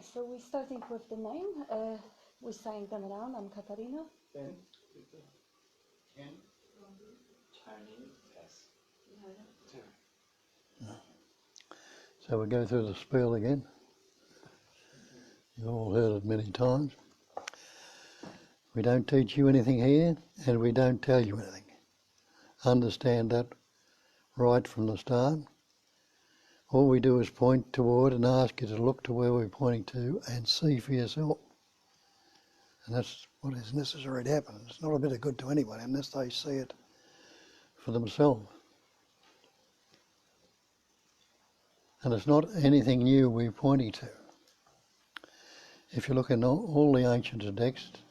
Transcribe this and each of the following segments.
Okay, so we're starting with the name. We're saying them around. I'm Katarina. Ben, Ken, Tony, Tess. So we go through the spiel again. You've all heard it many times. We don't teach you anything here, and we don't tell you anything. Understand that right from the start. All we do is point toward and ask you to look to where we're pointing to and see for yourself. And that's what is necessary to happen. It's not a bit of good to anyone unless they see it for themselves. And it's not anything new we're pointing to. If you look in all the ancient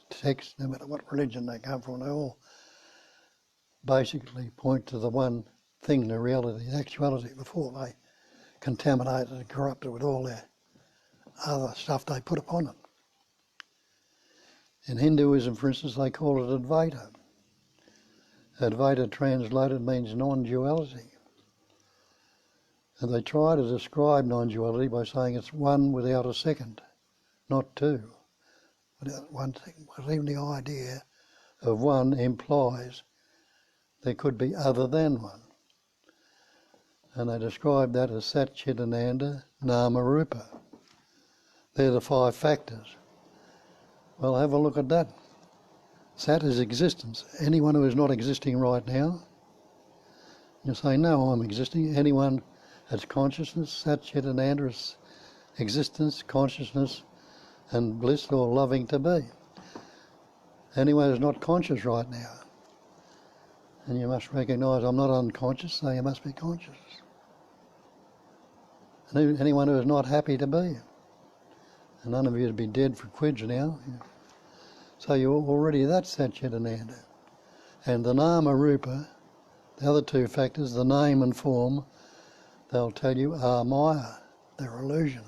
texts, no matter what religion they come from, they all basically point to the one thing, the reality, the actuality, before they contaminate it and corrupt it with all their other stuff they put upon it. In Hinduism, for instance, they call it Advaita. Advaita translated means non-duality. And they try to describe non-duality by saying it's one without a second, not two. Without one second, because even the idea of one implies there could be other than one. And they describe that as Sat, Chit, Ananda, Nama, Rupa. They're the five factors. Well, have a look at that. Sat is existence. Anyone who is not existing right now, you say, no, I'm existing. Anyone that's consciousness, Sat, Chit, Ananda is existence, consciousness, and bliss or loving to be. Anyone who's not conscious right now, and you must recognise I'm not unconscious, so you must be conscious. And anyone who is not happy to be, and none of you would be dead for quids now, so you're already that's Sat, Chit, Ananda. And the Nama, Rupa, the other two factors, the name and form, they'll tell you are Maya, they're illusion.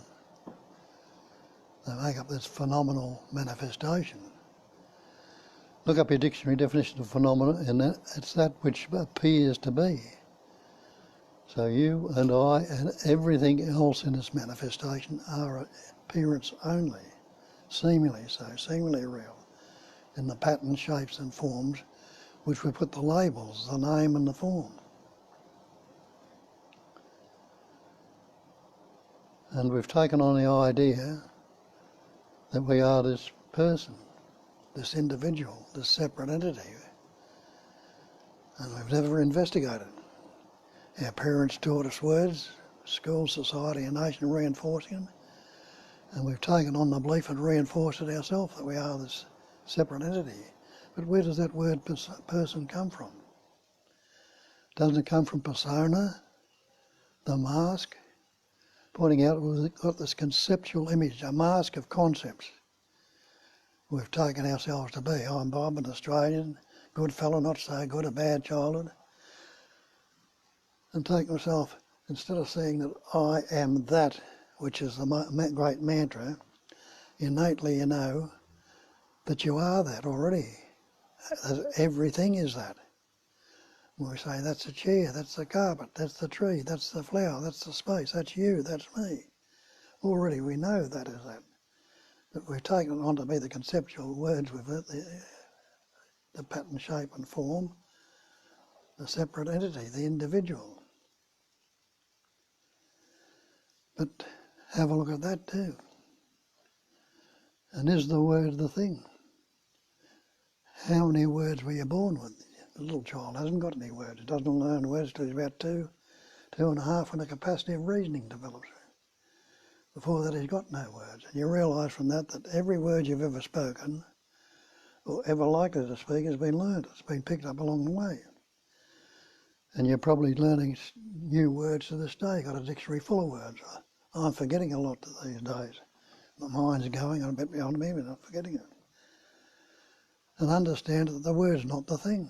They make up this phenomenal manifestation. Look up your dictionary definition of phenomena, and it's that which appears to be. So you and I and everything else in this manifestation are appearance only, seemingly so, seemingly real, in the patterns, shapes and forms which we put the labels, the name and the form. And we've taken on the idea that we are this person, this individual, this separate entity. And we've never investigated. Our parents taught us words, school, society and nation reinforcing them. And we've taken on the belief and reinforced it ourselves that we are this separate entity. But where does that word person come from? Doesn't it come from persona, the mask? Pointing out we've got this conceptual image, a mask of concepts. We've taken ourselves to be. I'm Bob, an Australian, good fellow, not so good, a bad childhood. And take myself, instead of saying that I am that, which is the great mantra, innately you know that you are that already. Everything is that. We say that's the chair, that's the carpet, that's the tree, that's the flower, that's the space, that's you, that's me. Already we know that is that. But we've taken it on to be the conceptual words with it, the pattern, shape and form, the separate entity, the individual. But have a look at that too. And is the word the thing? How many words were you born with? The little child hasn't got any words. It doesn't learn words till he's about two and a half, when the capacity of reasoning develops. Before that he's got no words. And you realise from that every word you've ever spoken or ever likely to speak has been learned. It's been picked up along the way. And you're probably learning new words to this day. Got a dictionary full of words. I'm forgetting a lot these days. My mind's going a bit beyond me, but I'm forgetting it. And understand that the word's not the thing.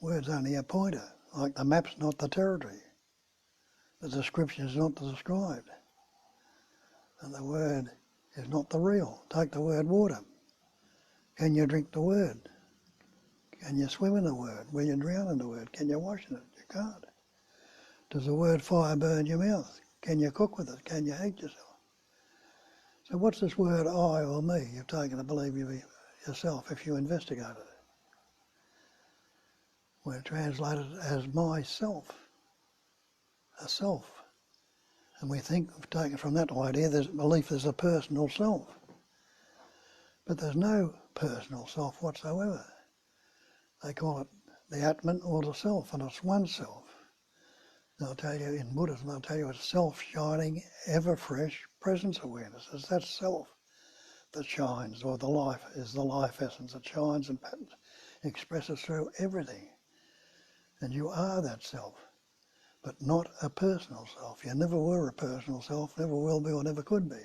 Word's only a pointer, like the map's not the territory. The description is not the described. And the word is not the real. Take the word water. Can you drink the word? Can you swim in the word? Will you drown in the word? Can you wash in it? You can't. Does the word fire burn your mouth? Can you cook with it? Can you heat yourself? So what's this word I or me you've taken to believe yourself if you investigate it? We're translated as myself, a self. And we think, we've taken from that idea, there's belief there's a personal self. But there's no personal self whatsoever. They call it the Atman or the self, and it's one self. They'll tell you in Buddhism, they'll tell you it's self-shining, ever-fresh presence awareness. It's that self that shines, or the life is the life essence that shines and expresses through everything. And you are that self, but not a personal self. You never were a personal self, never will be or never could be.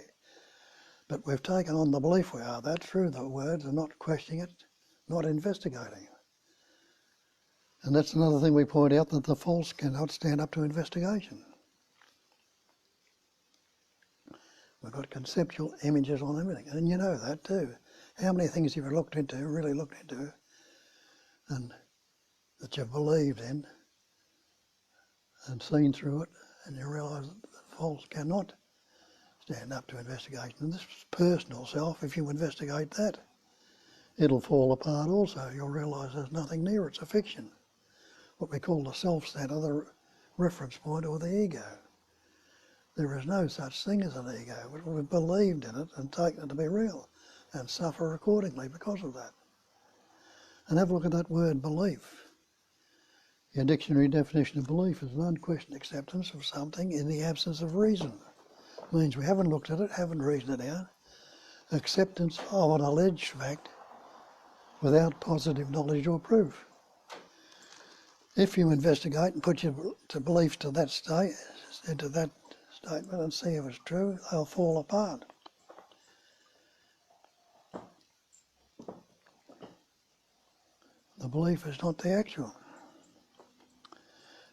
But we've taken on the belief we are that through the words and not questioning it, not investigating. And that's another thing we point out, that the false cannot stand up to investigation. We've got conceptual images on everything, and you know that too. How many things you've looked into, really looked into, and that you've believed in and seen through it, and you realise that the false cannot stand up to investigation. And this personal self, if you investigate that, it'll fall apart also. You'll realise there's nothing near it. It's a fiction. What we call the self-centre, the reference point, or the ego. There is no such thing as an ego. We've believed in it and taken it to be real and suffer accordingly because of that. And have a look at that word belief. Your dictionary definition of belief is an unquestioned acceptance of something in the absence of reason. It means we haven't looked at it, haven't reasoned it out. Acceptance of an alleged fact without positive knowledge or proof. If you investigate and put your beliefs to that state, into that statement and see if it's true, they'll fall apart. The belief is not the actual.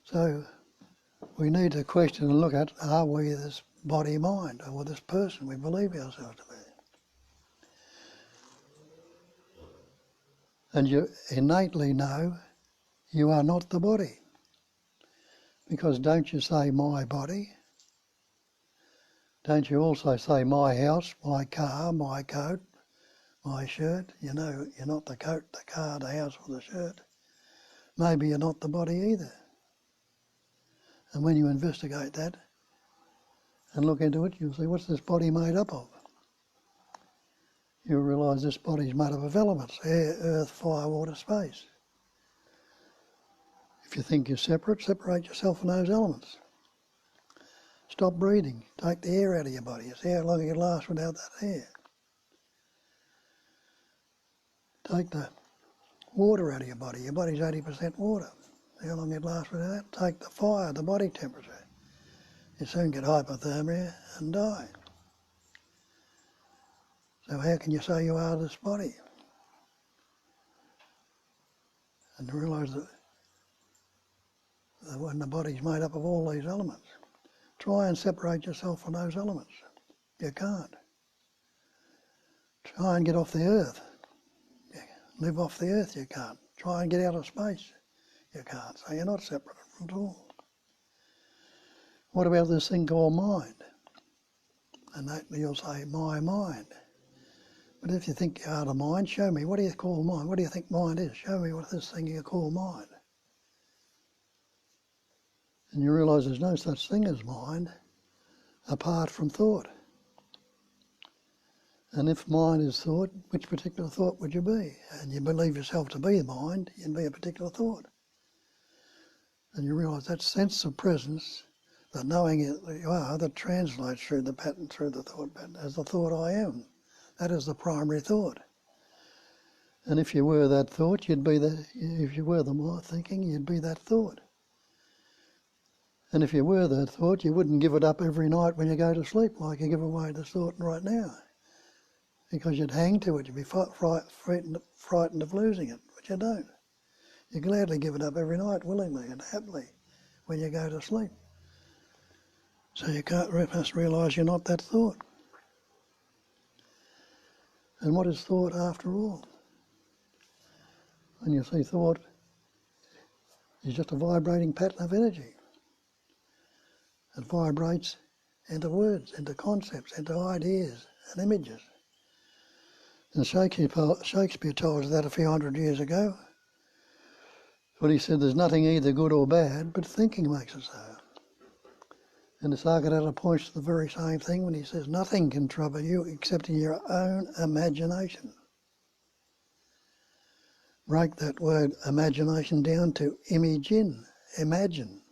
So we need to question and look at, are we this body-mind, or this person we believe ourselves to be? And you innately know you are not the body. Because don't you say my body? Don't you also say my house, my car, my coat, my shirt? You know you're not the coat, the car, the house or the shirt. Maybe you're not the body either. And when you investigate that and look into it, you'll see, what's this body made up of? You'll realise this body's made up of elements: air, earth, fire, water, space. If you think you're separate, separate yourself from those elements. Stop breathing. Take the air out of your body. See how long you can last without that air. Take the water out of your body. Your body's 80% water. See how long you'd last without that. Take the fire, the body temperature. You soon get hypothermia and die. So how can you say you are this body? And realise that when the body's made up of all these elements, try and separate yourself from those elements. You can't. Try and get off the earth. Live off the earth, you can't. Try and get out of space. You can't. So you're not separate from it all. What about this thing called mind? And that you'll say, my mind. But if you think you are the mind, show me. What do you call mind? What do you think mind is? Show me what this thing you call mind. And you realise there's no such thing as mind apart from thought. And if mind is thought, which particular thought would you be? And you believe yourself to be mind, you'd be a particular thought. And you realise that sense of presence, that knowing that you are, that translates through the pattern, through the thought pattern, as the thought I am. That is the primary thought. And if you were that thought, you'd be that. If you were the more thinking, you'd be that thought. And if you were that thought, you wouldn't give it up every night when you go to sleep like you give away this thought right now. Because you'd hang to it, you'd be frightened of losing it, but you don't. You gladly give it up every night willingly and happily when you go to sleep. So you must realise you're not that thought. And what is thought after all? When you see thought is just a vibrating pattern of energy. It vibrates into words, into concepts, into ideas and images. And Shakespeare told us that a few hundred years ago, when he said there's nothing either good or bad, but thinking makes it so. And the Sarkadata points to the very same thing when he says nothing can trouble you except in your own imagination. Break that word imagination down to imagine, imagine.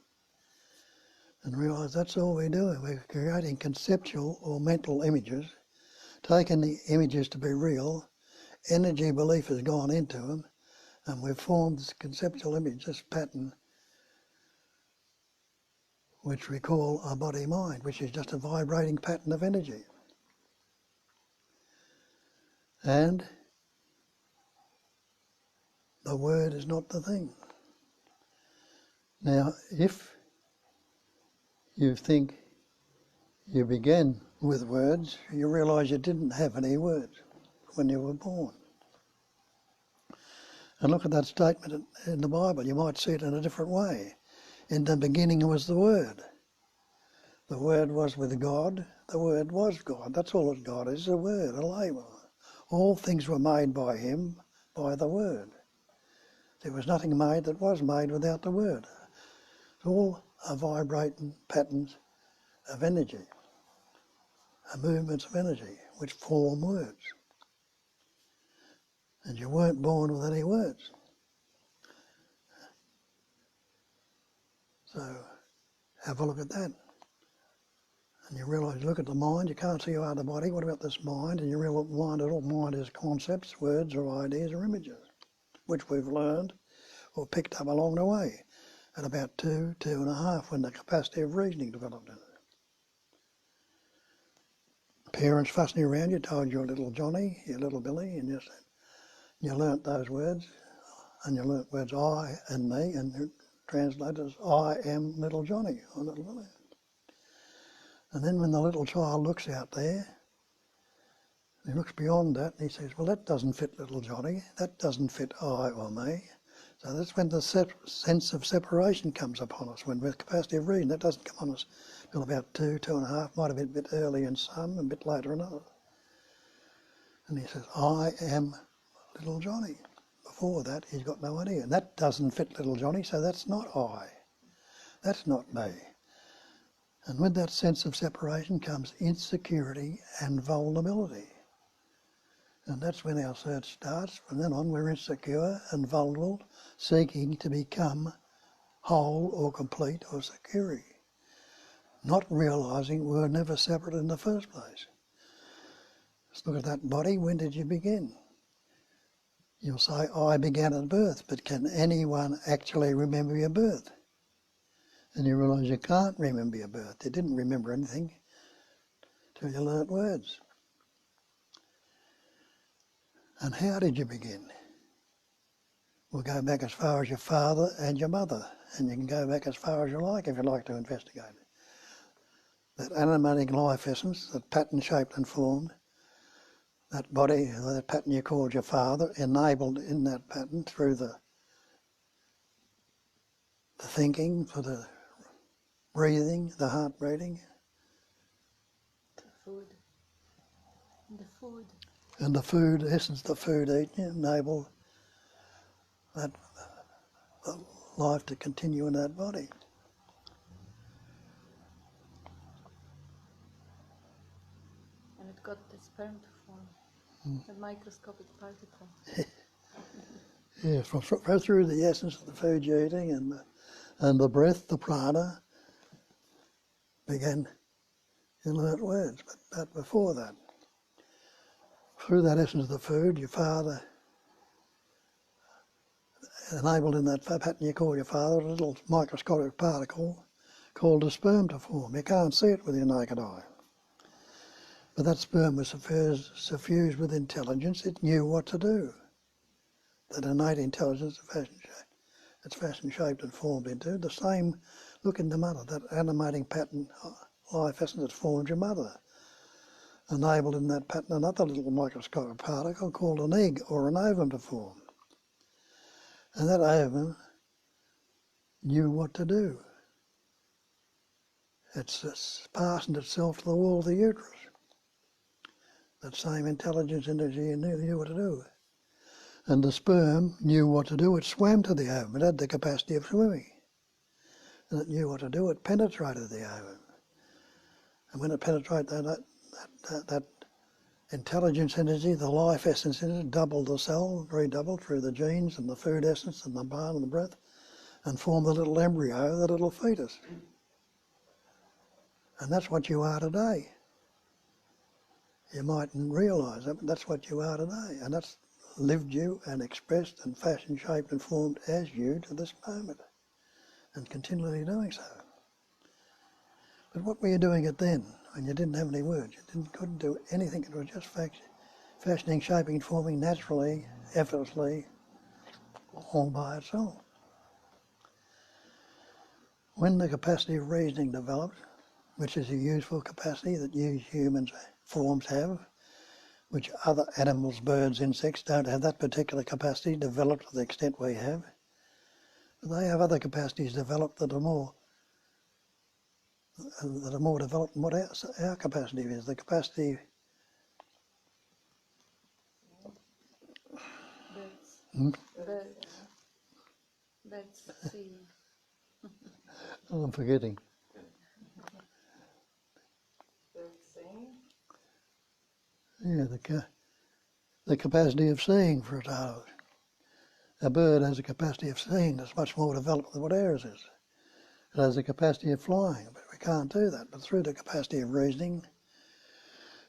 And realise that's all we're doing. We're creating conceptual or mental images, taking the images to be real, energy belief has gone into them, and we've formed this conceptual image, this pattern, which we call our body-mind, which is just a vibrating pattern of energy. And the word is not the thing. Now, if you think you began with words, you realise you didn't have any words when you were born. And look at that statement in the Bible. You might see it in a different way. In the beginning was the Word. The Word was with God. The Word was God. That's all that God is, a word, a label. All things were made by Him, by the Word. There was nothing made that was made without the Word. It's all are vibrating patterns of energy, movements of energy, which form words. And you weren't born with any words. So have a look at that. And you realise, look at the mind, you can't see out of the body, what about this mind? And you realise all mind is concepts, words or ideas or images, which we've learned or picked up along the way at about 2.5, when the capacity of reasoning developed in it. Parents fussing around you told you little Johnny, your little Billy, and you learnt those words, and you learnt words I and me, and you translate as I am little Johnny or little Billy. And then when the little child looks out there, he looks beyond that and he says, well, that doesn't fit little Johnny, that doesn't fit I or me. So that's when the sense of separation comes upon us, when with capacity of reason. That doesn't come on us till about 2.5, might have been a bit early in some, a bit later in others. And he says, I am little Johnny. Before that, he's got no idea. And that doesn't fit little Johnny, so that's not I. That's not me. And with that sense of separation comes insecurity and vulnerability. And that's when our search starts. From then on, we're insecure and vulnerable, seeking to become whole or complete or secure, not realising we were never separate in the first place. Let's look at that body. When did you begin? You'll say, I began at birth, but can anyone actually remember your birth? And you realise you can't remember your birth. You didn't remember anything till you learnt words. And how did you begin? We'll go back as far as your father and your mother, and you can go back as far as you like if you like to investigate it. That animating life essence, that pattern shaped and formed, that body, that pattern you called your father, enabled in that pattern through the thinking, for the breathing, the heart beating. The food. The food. And the food, essence, the food eaten, enabled that life to continue in that body. And it got the sperm to form, the microscopic particle. Yeah, from through the essence of the food you're eating and the breath, the prana, began, you learnt words, but before that, through that essence of the food, your father enabled in that pattern you call your father, a little microscopic particle called a sperm to form. You can't see it with your naked eye. But that sperm was suffused with intelligence. It knew what to do. That innate intelligence it's fashion shaped and formed into. The same look in the mother, that animating pattern, life essence that formed your mother. Enabled in that pattern another little microscopic particle called an egg or an ovum to form. And that ovum knew what to do. It's fastened itself to the wall of the uterus. That same intelligence energy knew what to do. And the sperm knew what to do. It swam to the ovum. It had the capacity of swimming. And it knew what to do. It penetrated the ovum. And when it penetrated that intelligence energy, the life essence in it, doubled the cell, redoubled through the genes and the food essence and the bone and the breath, and formed the little embryo, the little fetus. And that's what you are today. You mightn't realise that, but that's what you are today. And that's lived you and expressed and fashioned, shaped and formed as you to this moment, and continually doing so. But what were you doing it then, when you didn't have any words? You couldn't do anything. It was just fashioning, shaping, forming naturally, effortlessly, all by itself. When the capacity of reasoning developed, which is a useful capacity that you humans forms have, which other animals, birds, insects don't have that particular capacity developed to the extent we have. But they have other capacities developed that are more developed than what our capacity is. The capacity. Birds see. Oh, I'm forgetting. Yeah, the capacity of seeing, for a start. A bird has a capacity of seeing that's much more developed than what ours is. It has a capacity of flying, but we can't do that. But through the capacity of reasoning,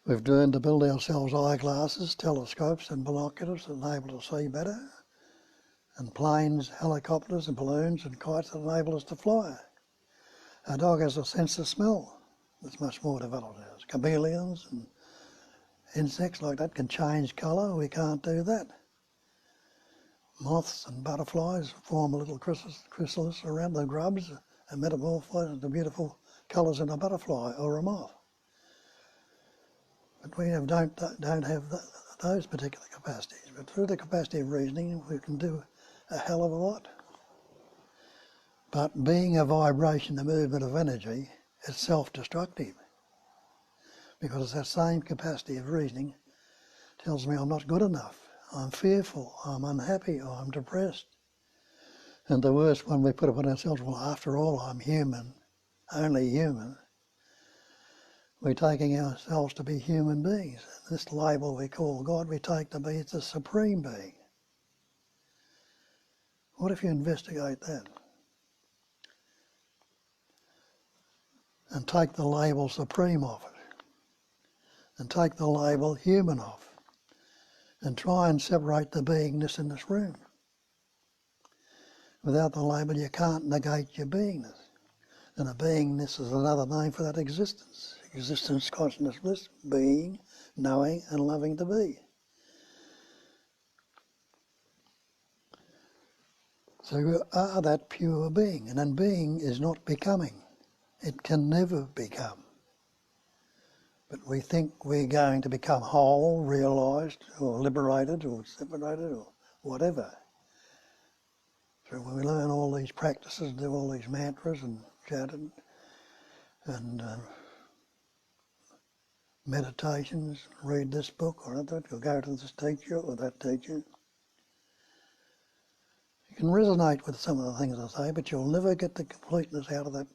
we've learned to build ourselves eyeglasses, telescopes and binoculars that enable us to see better, and planes, helicopters and balloons and kites that enable us to fly. Our dog has a sense of smell that's much more developed than ours. Chameleons and insects like that can change colour. We can't do that. Moths and butterflies form a little chrysalis around the grubs and metamorphose into beautiful colours in a butterfly or a moth. But we don't have those particular capacities. But through the capacity of reasoning, we can do a hell of a lot. But being a vibration, the movement of energy, is self-destructive. Because that same capacity of reasoning tells me I'm not good enough, I'm fearful, I'm unhappy, or I'm depressed. And the worst one we put upon ourselves, well, after all, I'm human, only human. We're taking ourselves to be human beings. This label we call God, we take to be the supreme being. What if you investigate that? And take the label supreme off it. And take the label human off. And try and separate the beingness in this room. Without the label, you can't negate your beingness. And a beingness is another name for that existence. Existence, consciousness, being, knowing and loving to be. So you are that pure being. And then being is not becoming. It can never become. But we think we're going to become whole, realised, or liberated, or separated, or whatever. So when we learn all these practices, do all these mantras and chant and meditations, read this book or that, or go to this teacher or that teacher, you can resonate with some of the things I say, but you'll never get the completeness out of that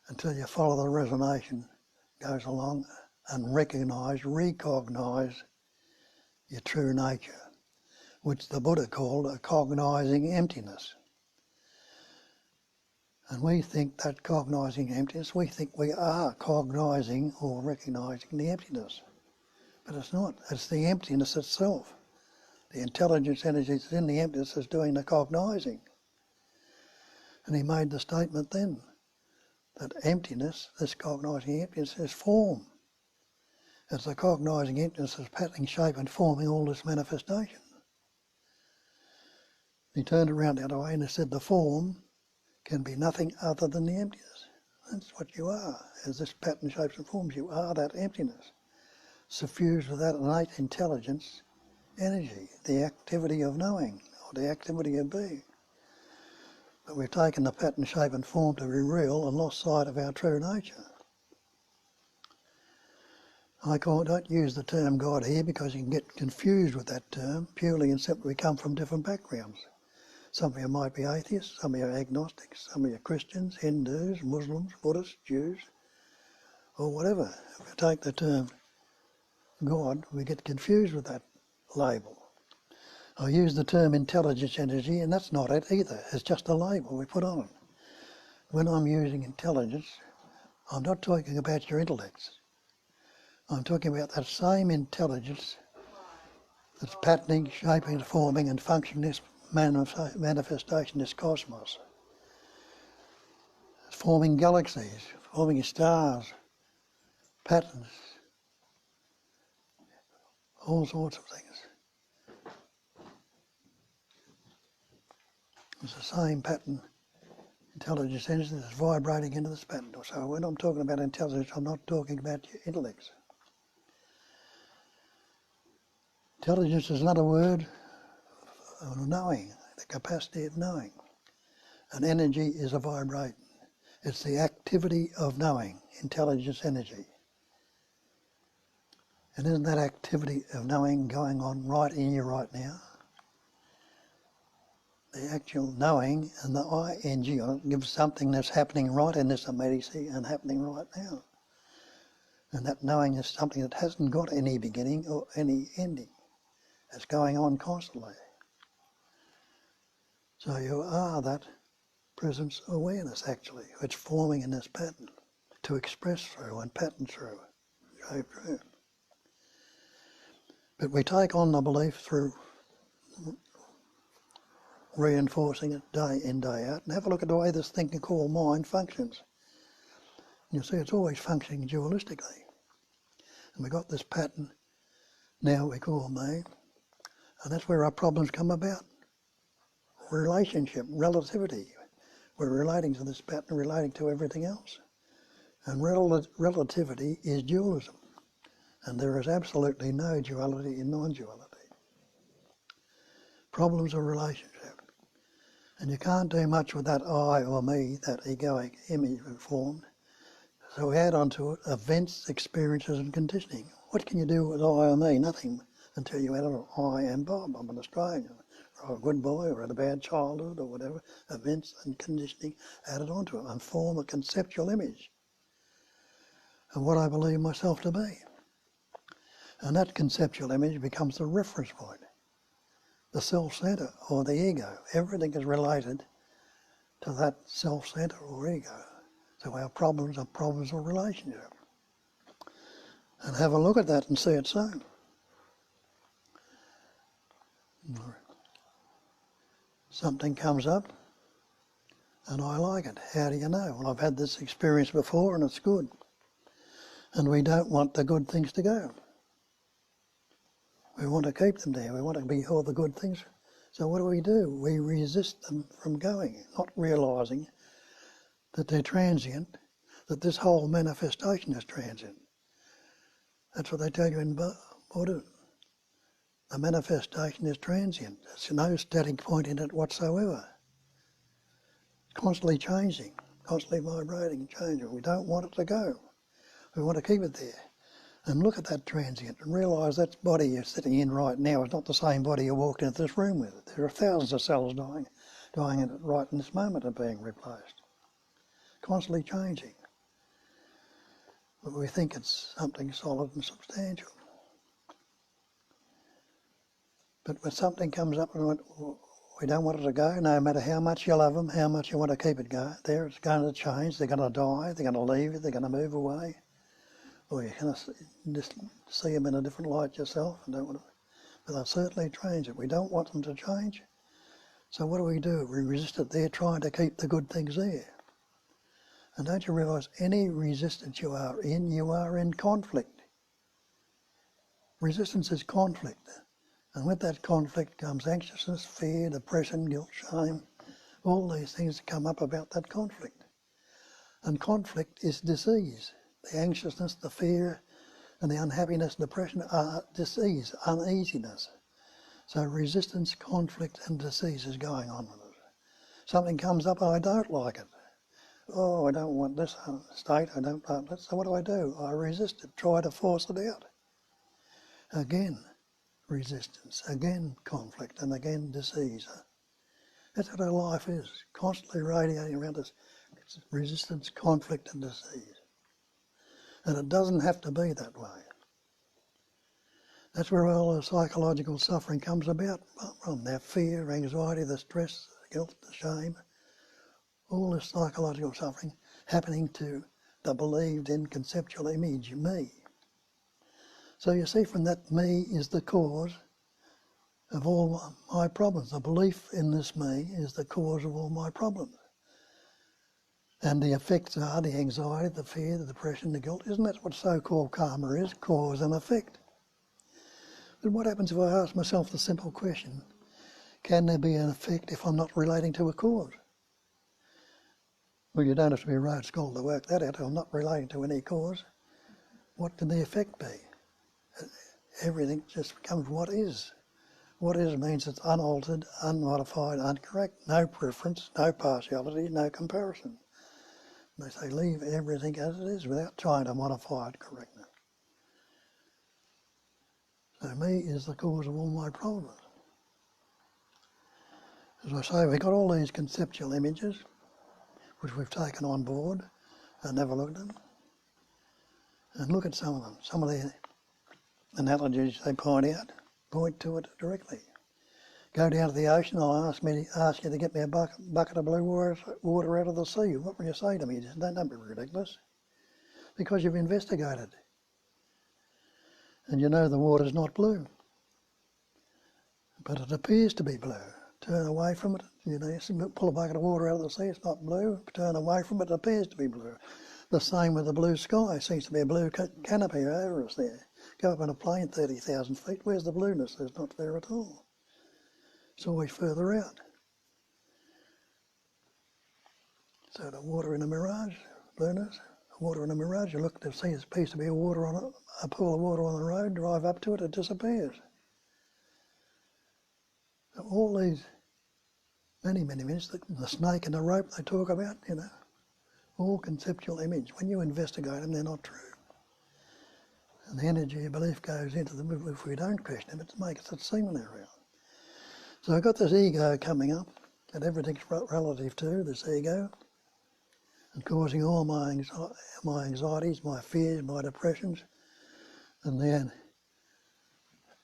until you follow the resonation, goes along and recognise your true nature, which the Buddha called a cognising emptiness. And we think that cognising emptiness, we think we are cognising or recognising the emptiness. But it's not. It's the emptiness itself. The intelligence energy that's in the emptiness is doing the cognising. And he made the statement then that emptiness, this cognising emptiness, is form. It's the cognising emptiness that's patterning, shape and forming all this manifestation. He turned around the other way and he said the form can be nothing other than the emptiness. That's what you are. As this pattern, shapes and forms, you are that emptiness, suffused with that innate intelligence, energy, the activity of knowing, or the activity of being. But we've taken the pattern, shape and form to be real and lost sight of our true nature. Don't use the term God here because you can get confused with that term. Purely and simply we come from different backgrounds. Some of you might be atheists, some of you are agnostics, some of you are Christians, Hindus, Muslims, Buddhists, Jews, or whatever. If we take the term God, we get confused with that label. I use the term intelligence energy, and that's not it either. It's just a label we put on it. When I'm using intelligence, I'm not talking about your intellects. I'm talking about that same intelligence that's patterning, shaping, forming and functioning this manifestation, this cosmos. It's forming galaxies, forming stars, patterns, all sorts of things. It's the same pattern, intelligence energy that's vibrating into this pattern. So when I'm talking about intelligence, I'm not talking about your intellects. Intelligence is another word of knowing, the capacity of knowing. And energy is a vibrating. It's the activity of knowing, intelligence energy. And isn't that activity of knowing going on right in you right now? The actual knowing and the ing on it gives something that's happening right in this immediacy and happening right now. And that knowing is something that hasn't got any beginning or any ending. It's going on constantly. So you are that presence awareness actually, which is forming in this pattern to express through and pattern through, shape through. But we take on the belief through reinforcing it day in, day out, and have a look at the way this thinking called mind functions. You see it's always functioning dualistically. And we've got this pattern now we call me, and that's where our problems come about. Relationship, relativity. We're relating to this pattern, relating to everything else. And relativity is dualism. And there is absolutely no duality in non-duality. Problems of relationship. And you can't do much with that I or me, that egoic image we've formed. So we add onto it events, experiences and conditioning. What can you do with I or me? Nothing until you add on I and Bob. I'm an Australian, or a good boy, or had a bad childhood, or whatever. Events and conditioning added onto it and form a conceptual image of what I believe myself to be. And that conceptual image becomes the reference point, the self-centre or the ego. Everything is related to that self-centre or ego. So our problems are problems of relationship. And have a look at that and see it so. Something comes up and I like it. How do you know? Well, I've had this experience before and it's good. And we don't want the good things to go. We want to keep them there. We want to be all the good things. So what do? We resist them from going, not realising that they're transient, that this whole manifestation is transient. That's what they tell you in Buddha. The manifestation is transient. There's no static point in it whatsoever. Constantly changing, constantly vibrating, changing. We don't want it to go. We want to keep it there. And look at that transient and realise that body you're sitting in right now is not the same body you walked into this room with. There are thousands of cells dying in it right in this moment and being replaced. Constantly changing. But we think it's something solid and substantial. But when something comes up and we don't want it to go, no matter how much you love them, how much you want to keep it going, it's going to change, they're going to die, they're going to leave you, they're going to move away. Or you're going to just see them in a different light yourself and don't want to. But they'll certainly change it. We don't want them to change. So what do? We resist it there, trying to keep the good things there. And don't you realise any resistance you are in conflict. Resistance is conflict. And with that conflict comes anxiousness, fear, depression, guilt, shame, all these things that come up about that conflict. And conflict is disease. The anxiousness, the fear, and the unhappiness, depression are disease, uneasiness. So resistance, conflict and disease is going on with it. Something comes up and I don't like it. Oh, I don't want this state, I don't like this. So what do? I resist it, try to force it out. Again, resistance, again conflict, and again disease. That's what our life is, constantly radiating around us. It's resistance, conflict and disease. And it doesn't have to be that way. That's where all the psychological suffering comes about from. That fear, anxiety, the stress, the guilt, the shame. All this psychological suffering happening to the believed in conceptual image, me. So you see, from that me is the cause of all my problems. The belief in this me is the cause of all my problems. And the effects are the anxiety, the fear, the depression, the guilt. Isn't that what so-called karma is? Cause and effect. But what happens if I ask myself the simple question, can there be an effect if I'm not relating to a cause? Well, you don't have to be a road scholar to work that out. I'm not relating to any cause. What can the effect be? Everything just becomes what is. What is means it's unaltered, unmodified, uncorrect. No preference, no partiality, no comparison. They say leave everything as it is without trying to modify it, correct it. So me is the cause of all my problems. As I say, we've got all these conceptual images which we've taken on board and never looked at them. And look at some of them. Some of the analogies they point to it directly. Go down to the ocean, I'll ask you to get me a bucket of blue water out of the sea. What will you say to me? Just don't be ridiculous. Because you've investigated. And you know the water's not blue. But it appears to be blue. Turn away from it. You know, pull a bucket of water out of the sea, it's not blue. Turn away from it, it appears to be blue. The same with the blue sky. Seems to be a blue canopy over us there. Go up in a plane 30,000 feet, where's the blueness? It's not there at all. It's always further out. So the water in a mirage, blueness, water in a mirage, you look to see there's a piece of water on it, a pool of water on the road, drive up to it, it disappears. So all these many minutes, the snake and the rope they talk about, you know, all conceptual image. When you investigate them, they're not true. And the energy of belief goes into them if we don't question them, it makes it seem they're real. So I've got this ego coming up, and everything's relative to this ego, and causing all my anxieties, my fears, my depressions, and then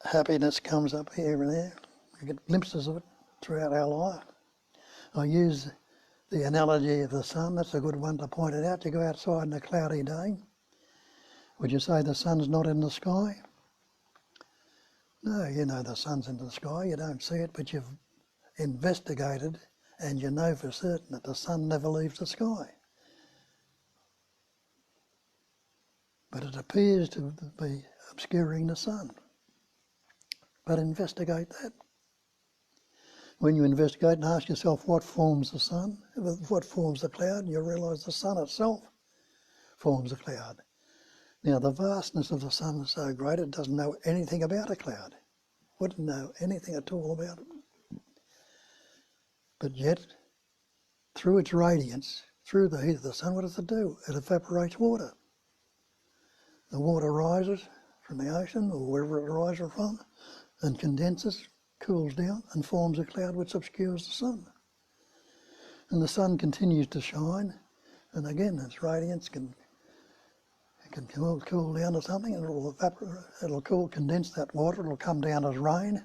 happiness comes up here and there. We get glimpses of it throughout our life. I use the analogy of the sun, that's a good one to point it out. You go outside on a cloudy day, would you say the sun's not in the sky? No, you know the sun's in the sky, you don't see it, but you've investigated and you know for certain that the sun never leaves the sky. But it appears to be obscuring the sun. But investigate that. When you investigate and ask yourself what forms the sun, what forms the cloud, you realise the sun itself forms the cloud. Now the vastness of the sun is so great it doesn't know anything about a cloud. Wouldn't know anything at all about it. But yet, through its radiance, through the heat of the sun, what does it do? It evaporates water. The water rises from the ocean or wherever it rises from and condenses, cools down and forms a cloud which obscures the sun. And the sun continues to shine, and again its radiance can cool down to something, and it'll evaporate, it'll condense that water, it'll come down as rain,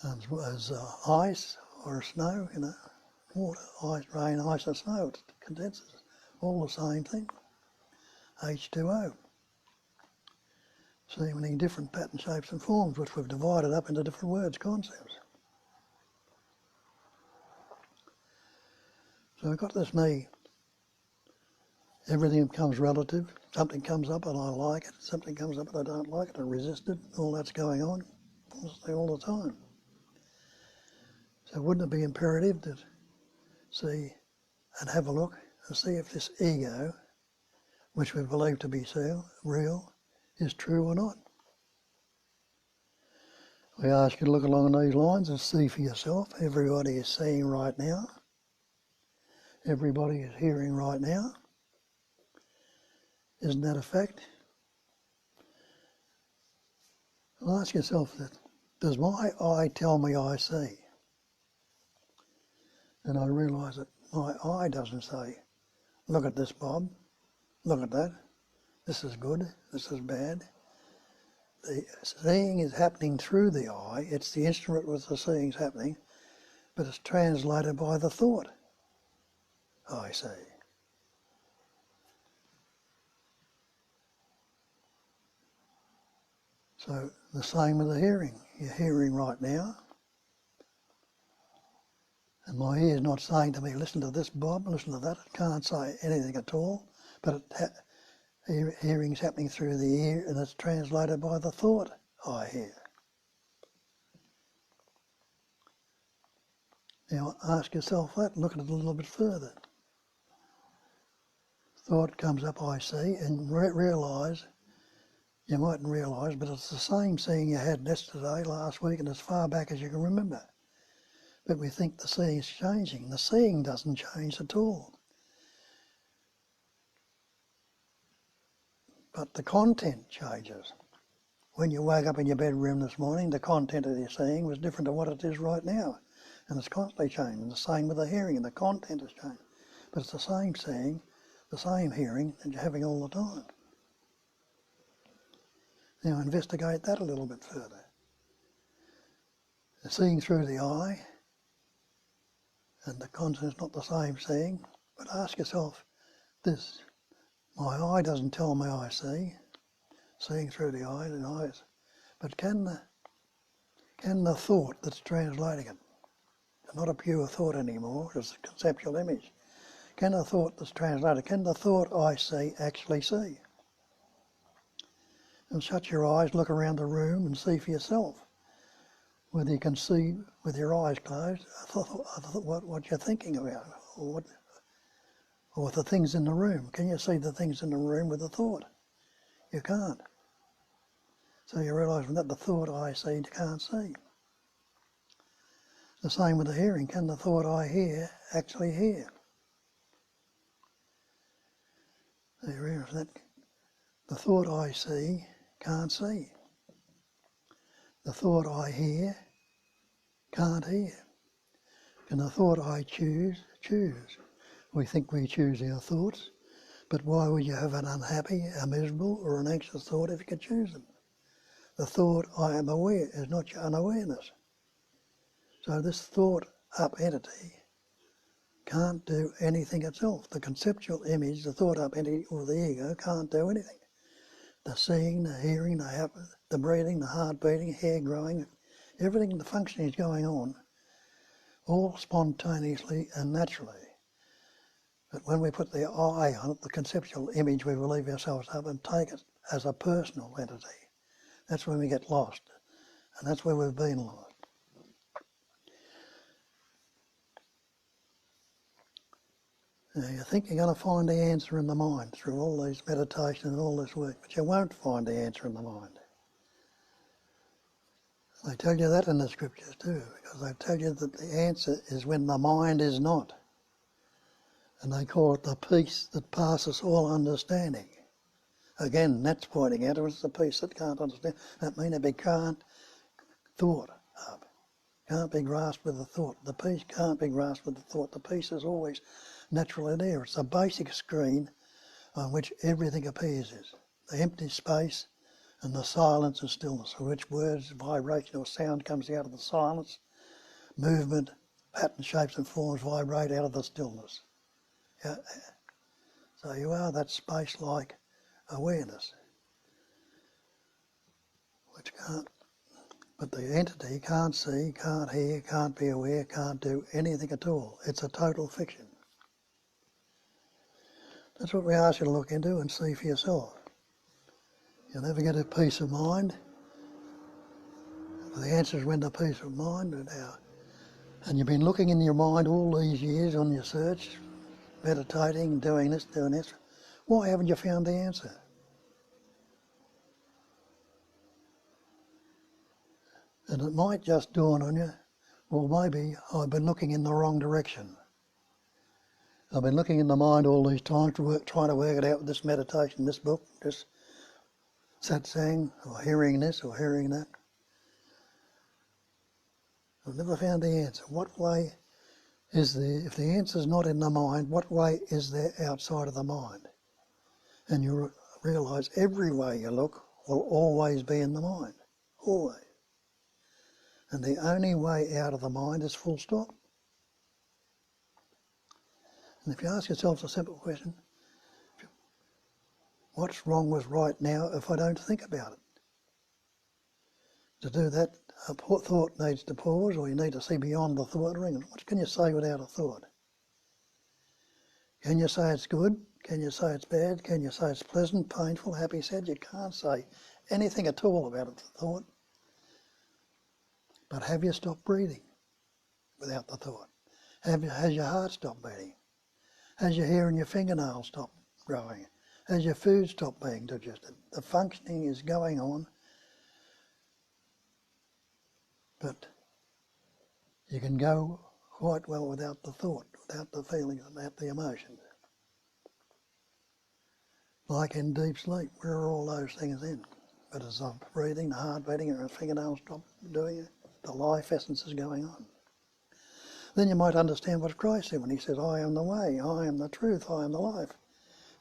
as ice or snow, you know, water, ice, rain, ice and snow, it condenses, all the same thing, H2O. So many different pattern shapes and forms which we've divided up into different words, concepts. So I've got this me. Everything becomes relative. Something comes up and I like it. Something comes up and I don't like it. I resist it. All that's going on all the time. So wouldn't it be imperative to see and have a look and see if this ego, which we believe to be real, is true or not? We ask you to look along these lines and see for yourself. Everybody is seeing right now. Everybody is hearing right now. Isn't that a fact? Well, ask yourself that. Does my eye tell me I see? And I realise that my eye doesn't say, look at this, Bob. Look at that. This is good. This is bad. The seeing is happening through the eye. It's the instrument with the seeing's happening, but it's translated by the thought, I see. So the same with the hearing. You're hearing right now, and my ear's not saying to me, listen to this, Bob, listen to that. It can't say anything at all, but hearing's happening through the ear, and it's translated by the thought I hear. Now ask yourself that, look at it a little bit further. Thought comes up, I see, and realise, you mightn't realise, but it's the same seeing you had yesterday, last week, and as far back as you can remember. But we think the seeing is changing. The seeing doesn't change at all. But the content changes. When you woke up in your bedroom this morning, the content of your seeing was different to what it is right now. And it's constantly changing. The same with the hearing, and the content has changed. But it's the same seeing, the same hearing that you're having all the time. Now investigate that a little bit further. The seeing through the eye, and the content's not the same seeing, but ask yourself this. My eye doesn't tell me I see, seeing through the eye and eyes, but can the thought that's translating it, not a pure thought anymore, it's a conceptual image, can the thought that's translated, can the thought I see actually see? And shut your eyes, look around the room and see for yourself whether you can see with your eyes closed what you're thinking about, or the things in the room. Can you see the things in the room with a thought? You can't. So you realise that the thought I see, you can't see. The same with the hearing. Can the thought I hear actually hear? So you realise that the thought I see can't see. The thought I hear can't hear. And the thought I choose. We think we choose our thoughts, but why would you have an unhappy, a miserable, or an anxious thought if you could choose them? The thought I am aware is not your unawareness. So this thought up entity can't do anything itself. The conceptual image, the thought up entity, or the ego can't do anything. The seeing, the hearing, the breathing, the heart beating, hair growing, everything, the functioning is going on, all spontaneously and naturally. But when we put the I on it, the conceptual image, we believe ourselves up and take it as a personal entity. That's when we get lost, and that's where we've been lost. Now, you think you're going to find the answer in the mind through all these meditations and all this work, but you won't find the answer in the mind. They tell you that in the scriptures too, because they tell you that the answer is when the mind is not. And they call it the peace that passes all understanding. Again, that's pointing out it's the peace that can't understand. That means it can't thought up. Can't be grasped with the thought. The peace can't be grasped with the thought. The peace is always naturally there. It's a basic screen on which everything appears. The empty space and the silence and stillness, in which words, vibration or sound comes out of the silence, movement, pattern, shapes and forms vibrate out of the stillness. Yeah. So you are that space-like awareness, which can't, but the entity can't see, can't hear, can't be aware, can't do anything at all. It's a total fiction. That's what we ask you to look into and see for yourself. You'll never get a peace of mind. The answer is when the peace of mind, and you've been looking in your mind all these years on your search, meditating, doing this, doing this. Why haven't you found the answer? And it might just dawn on you, well, maybe I've been looking in the wrong direction. I've been looking in the mind all these times trying to work it out with this meditation, this book, this satsang, or hearing this or hearing that. I've never found the answer. What way is there, if the answer's not in the mind, what way is there outside of the mind? And you realise every way you look will always be in the mind, always. And the only way out of the mind is full stop. And if you ask yourself a simple question, what's wrong with right now if I don't think about it? To do that, a thought needs to pause, or you need to see beyond the thought ring. What can you say without a thought? Can you say it's good? Can you say it's bad? Can you say it's pleasant, painful, happy, sad? You can't say anything at all about a thought. But have you stopped breathing without the thought? Has your heart stopped beating? Has your hair and your fingernails stopped growing? Has your food stopped being digested? The functioning is going on, but you can go quite well without the thought, without the feelings, without the emotions. Like in deep sleep, where are all those things in? But as the breathing, the heart beating, and the fingernails stop doing it, the life essence is going on. Then you might understand what Christ said when he says, I am the way, I am the truth, I am the life.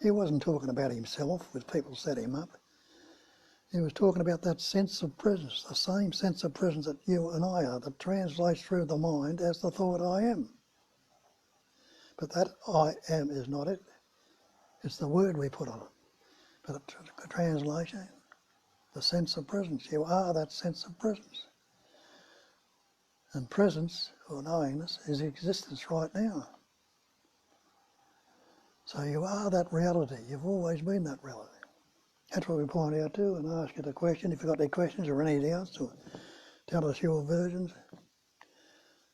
He wasn't talking about himself with people set him up. He was talking about that sense of presence, the same sense of presence that you and I are, that translates through the mind as the thought I am. But that I am is not it. It's the word we put on it. But a translation, the sense of presence. You are that sense of presence. And presence, or knowingness, is existence right now. So you are that reality. You've always been that reality. That's what we point out too, and ask you the question. If you've got any questions or anything else, to tell us your versions.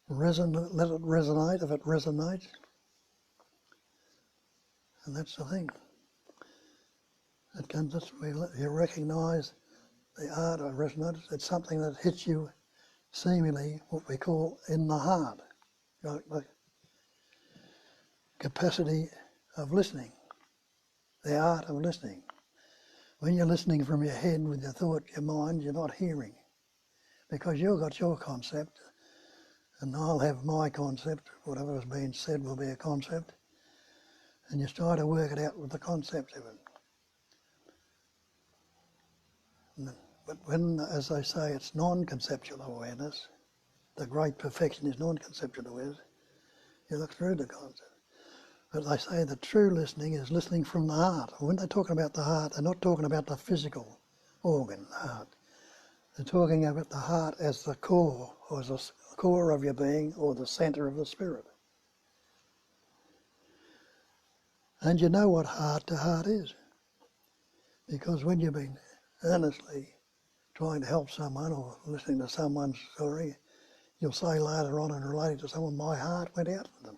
Let it resonate if it resonates. And that's the thing. It comes, you recognise the art of resonance. It's something that hits you seemingly what we call in the heart. Like the capacity of listening, the art of listening. When you're listening from your head with your thought, your mind, you're not hearing. Because you've got your concept, and I'll have my concept. Whatever's being said will be a concept. And you try to work it out with the concept of it. But when, as they say, it's non-conceptual awareness, the great perfection is non-conceptual awareness, you look through the concept. But they say the true listening is listening from the heart. When they're talking about the heart, they're not talking about the physical organ, the heart. They're talking about the heart as the core, or as the core of your being, or the centre of the spirit. And you know what heart to heart is. Because when you've been earnestly trying to help someone or listening to someone's story, you'll say later on in relating to someone, my heart went out for them.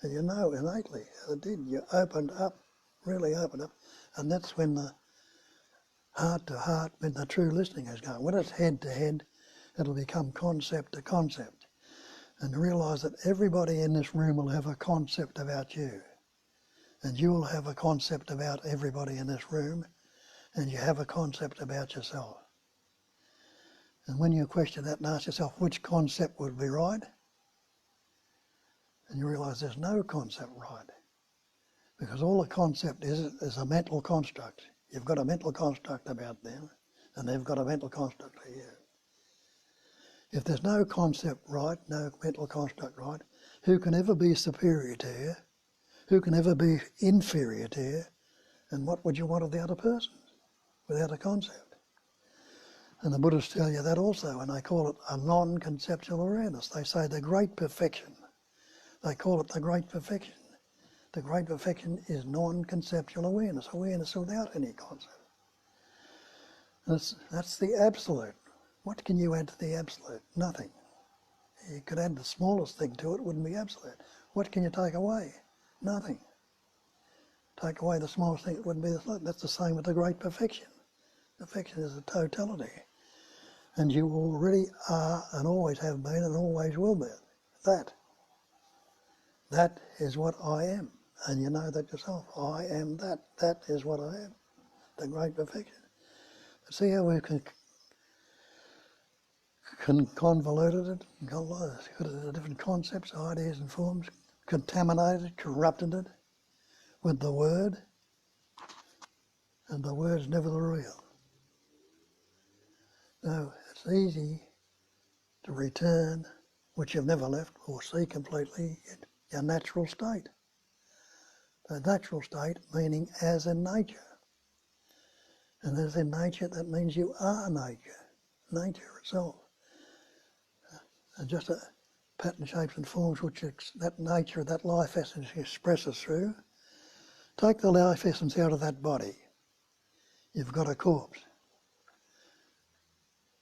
And you know innately it did. You opened up, really opened up. And that's when the heart to heart, when the true listening is going. When it's head to head, it'll become concept to concept. And realise that everybody in this room will have a concept about you. And you will have a concept about everybody in this room. And you have a concept about yourself. And when you question that and ask yourself which concept would be right, and you realise there's no concept right. Because all a concept is a mental construct. You've got a mental construct about them, and they've got a mental construct of you. If there's no concept right, no mental construct right, who can ever be superior to you? Who can ever be inferior to you? And what would you want of the other person without a concept? And the Buddhists tell you that also, and they call it a non-conceptual awareness. They say the great perfection. They call it the great perfection. The great perfection is non-conceptual awareness, awareness without any concept. That's the absolute. What can you add to the absolute? Nothing. You could add the smallest thing to it, it wouldn't be absolute. What can you take away? Nothing. Take away the smallest thing, it wouldn't be the same. That's the same with the great perfection. Perfection is a totality. And you already are and always have been and always will be. That is what I am. And you know that yourself. I am that. That is what I am. The great perfection. But see how we can convoluted it, got it different concepts, ideas and forms, contaminated it, corrupted it with the word, and the word's never the real. So it's easy to return, which you've never left, or see completely, your natural state. The natural state meaning as in nature. And as in nature, that means you are nature, nature itself. And just a pattern, shapes and forms which that nature, that life essence expresses through. Take the life essence out of that body. You've got a corpse.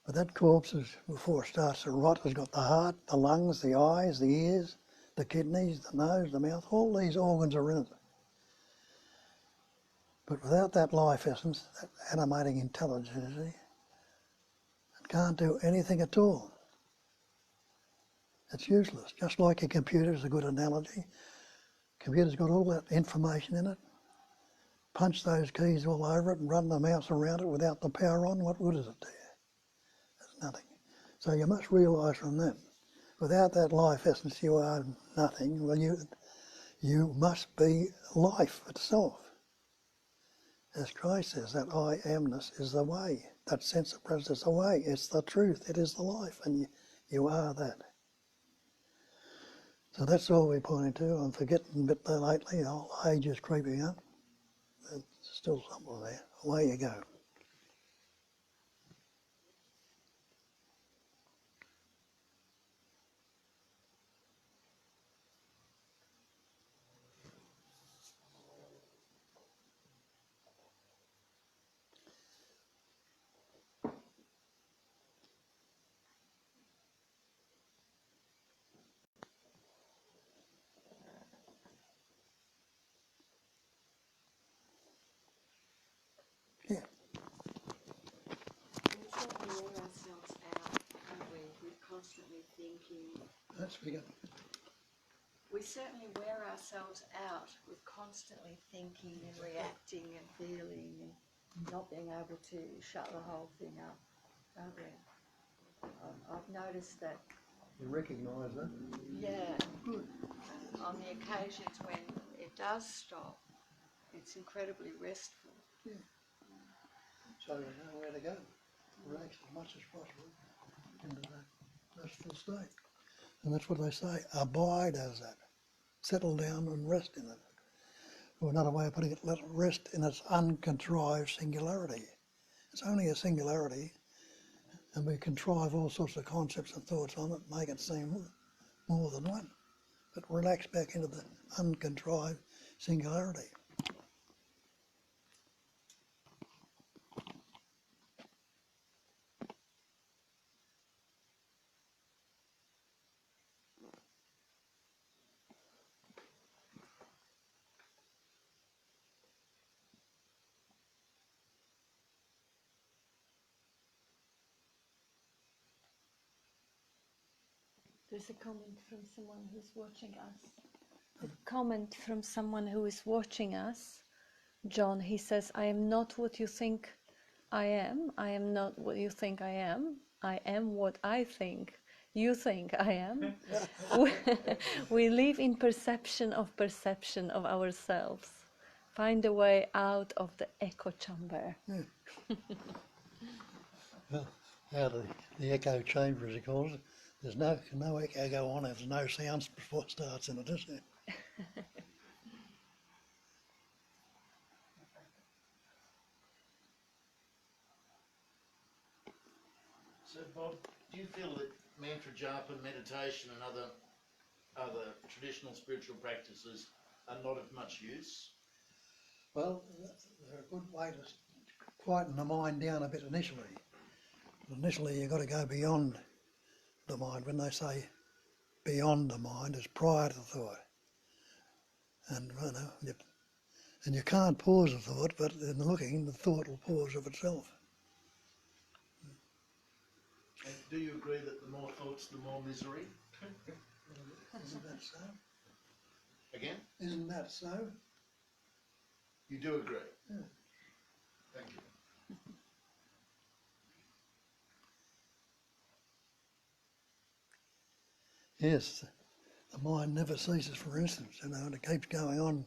But that corpse, before it starts to rot, has got the heart, the lungs, the eyes, the ears, the kidneys, the nose, the mouth. All these organs are in it. But without that life essence, that animating intelligence, you see, it can't do anything at all. It's useless. Just like a computer is a good analogy. Computer's got all that information in it. Punch those keys all over it and run the mouse around it without the power on, what good is it to you? There's nothing. So you must realise from that, without that life essence you are nothing. Well, you must be life itself. As Christ says, that I amness is the way. That sense of presence is the way. It's the truth. It is the life, and you are that. So that's all we're pointing to. I'm forgetting a bit there lately. Old age is creeping up. There's still something there. Away you go. Yeah. We certainly wear ourselves out, aren't we, with constantly thinking. That's bigger. We certainly wear ourselves out with constantly thinking and reacting and feeling and not being able to shut the whole thing up, don't we? I've noticed that. You recognise that? Yeah. On the occasions when it does stop, it's incredibly restful. Yeah. So you know where to go. Relax as much as possible into that restful state. And that's what they say. Abide as that. Settle down and rest in it. Or another way of putting it, let it rest in its uncontrived singularity. It's only a singularity, and we contrive all sorts of concepts and thoughts on it, make it seem more than one. But relax back into the uncontrived singularity. There's a comment from someone who's watching us. A comment from someone who is watching us. John, he says, I am not what you think I am. I am not what you think I am. I am what I think you think I am. We live in perception of ourselves. Find a way out of the echo chamber. Yeah. Well, out of the echo chamber, as he calls it, there's no echo go on, there's no sounds before it starts in it, is there? So, Bob, do you feel that mantra japa, meditation, and other traditional spiritual practices are not of much use? Well, they're a good way to quieten the mind down a bit initially. Initially, you've got to go beyond the mind. When they say beyond the mind, it's prior to thought. And you can't pause a thought, but in looking, the thought will pause of itself. Do you agree that the more thoughts, the more misery? Isn't that so? Again? Isn't that so? You do agree? Yeah. Thank you. Yes, the mind never ceases, for instance, and it keeps going on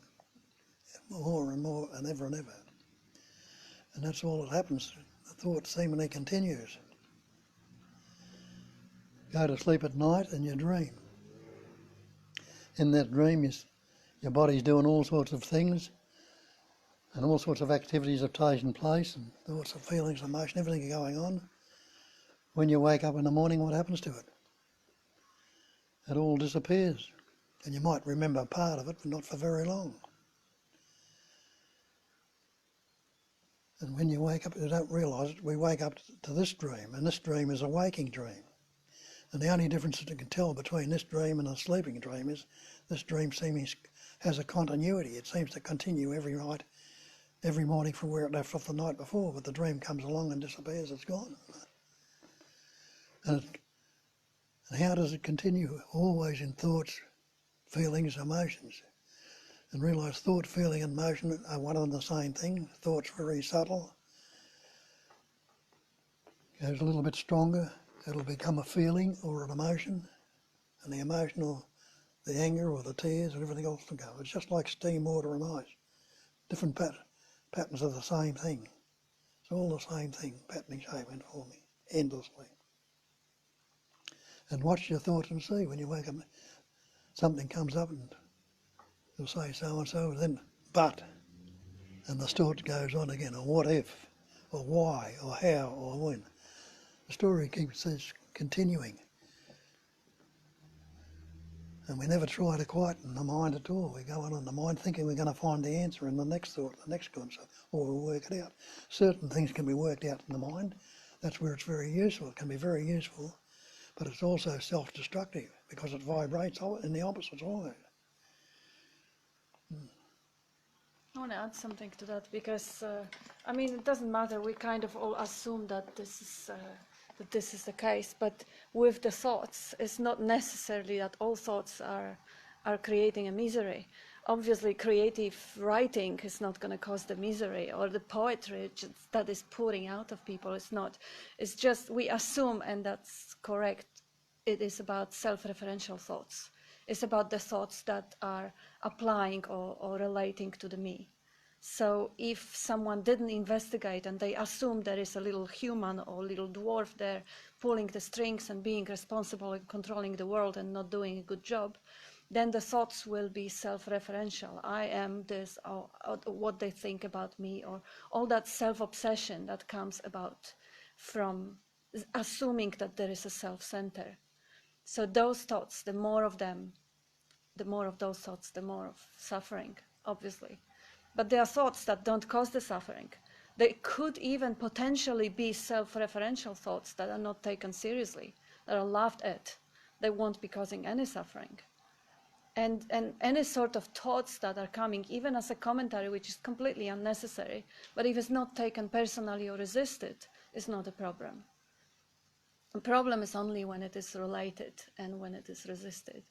more and more and ever. And that's all that happens. The thought seemingly continues. Go to sleep at night and you dream. In that dream, your body's doing all sorts of things and all sorts of activities have taken place and thoughts of feelings, emotion, everything going on. When you wake up in the morning, what happens to it? It all disappears. And you might remember part of it, but not for very long. And when you wake up, you don't realise it, we wake up to this dream, and this dream is a waking dream. And the only difference that you can tell between this dream and a sleeping dream is this dream has a continuity. It seems to continue every night, every morning from where it left off the night before, but the dream comes along and disappears, it's gone. And how does it continue? Always in thoughts, feelings, emotions. And realise thought, feeling and motion are one and the same thing. Thought's very subtle. Goes a little bit stronger, it'll become a feeling or an emotion. And the emotion or the anger or the tears and everything else will go. It's just like steam, water and ice. Different patterns of the same thing. It's all the same thing, patterning, shape and forming, endlessly. And watch your thoughts and see when you wake up, something comes up and you'll say so and so, then but, and the thought goes on again, or what if, or why, or how, or when. The story keeps continuing. And we never try to quieten the mind at all. We go on in the mind thinking we're going to find the answer in the next thought, the next concept, or we'll work it out. Certain things can be worked out in the mind. That's where it's very useful. It can be very useful, but it's also self-destructive because it vibrates in the opposite side. I want to add something to that because, I mean, it doesn't matter. We kind of all assume that this is the case, but with the thoughts, it's not necessarily that all thoughts are creating a misery. Obviously, creative writing is not going to cause the misery, or the poetry that is pouring out of people is not. It's just we assume, and that's correct. It is about self-referential thoughts. It's about the thoughts that are applying or relating to the me. So if someone didn't investigate and they assume there is a little human or little dwarf there pulling the strings and being responsible and controlling the world and not doing a good job, then the thoughts will be self-referential. I am this, or what they think about me, or all that self-obsession that comes about from assuming that there is a self-center. So those thoughts, the more of them, the more of those thoughts, the more of suffering, obviously. But there are thoughts that don't cause the suffering. They could even potentially be self-referential thoughts that are not taken seriously, that are laughed at. They won't be causing any suffering. And any sort of thoughts that are coming, even as a commentary, which is completely unnecessary, but if it's not taken personally or resisted, it's not a problem. The problem is only when it is related and when it is resisted.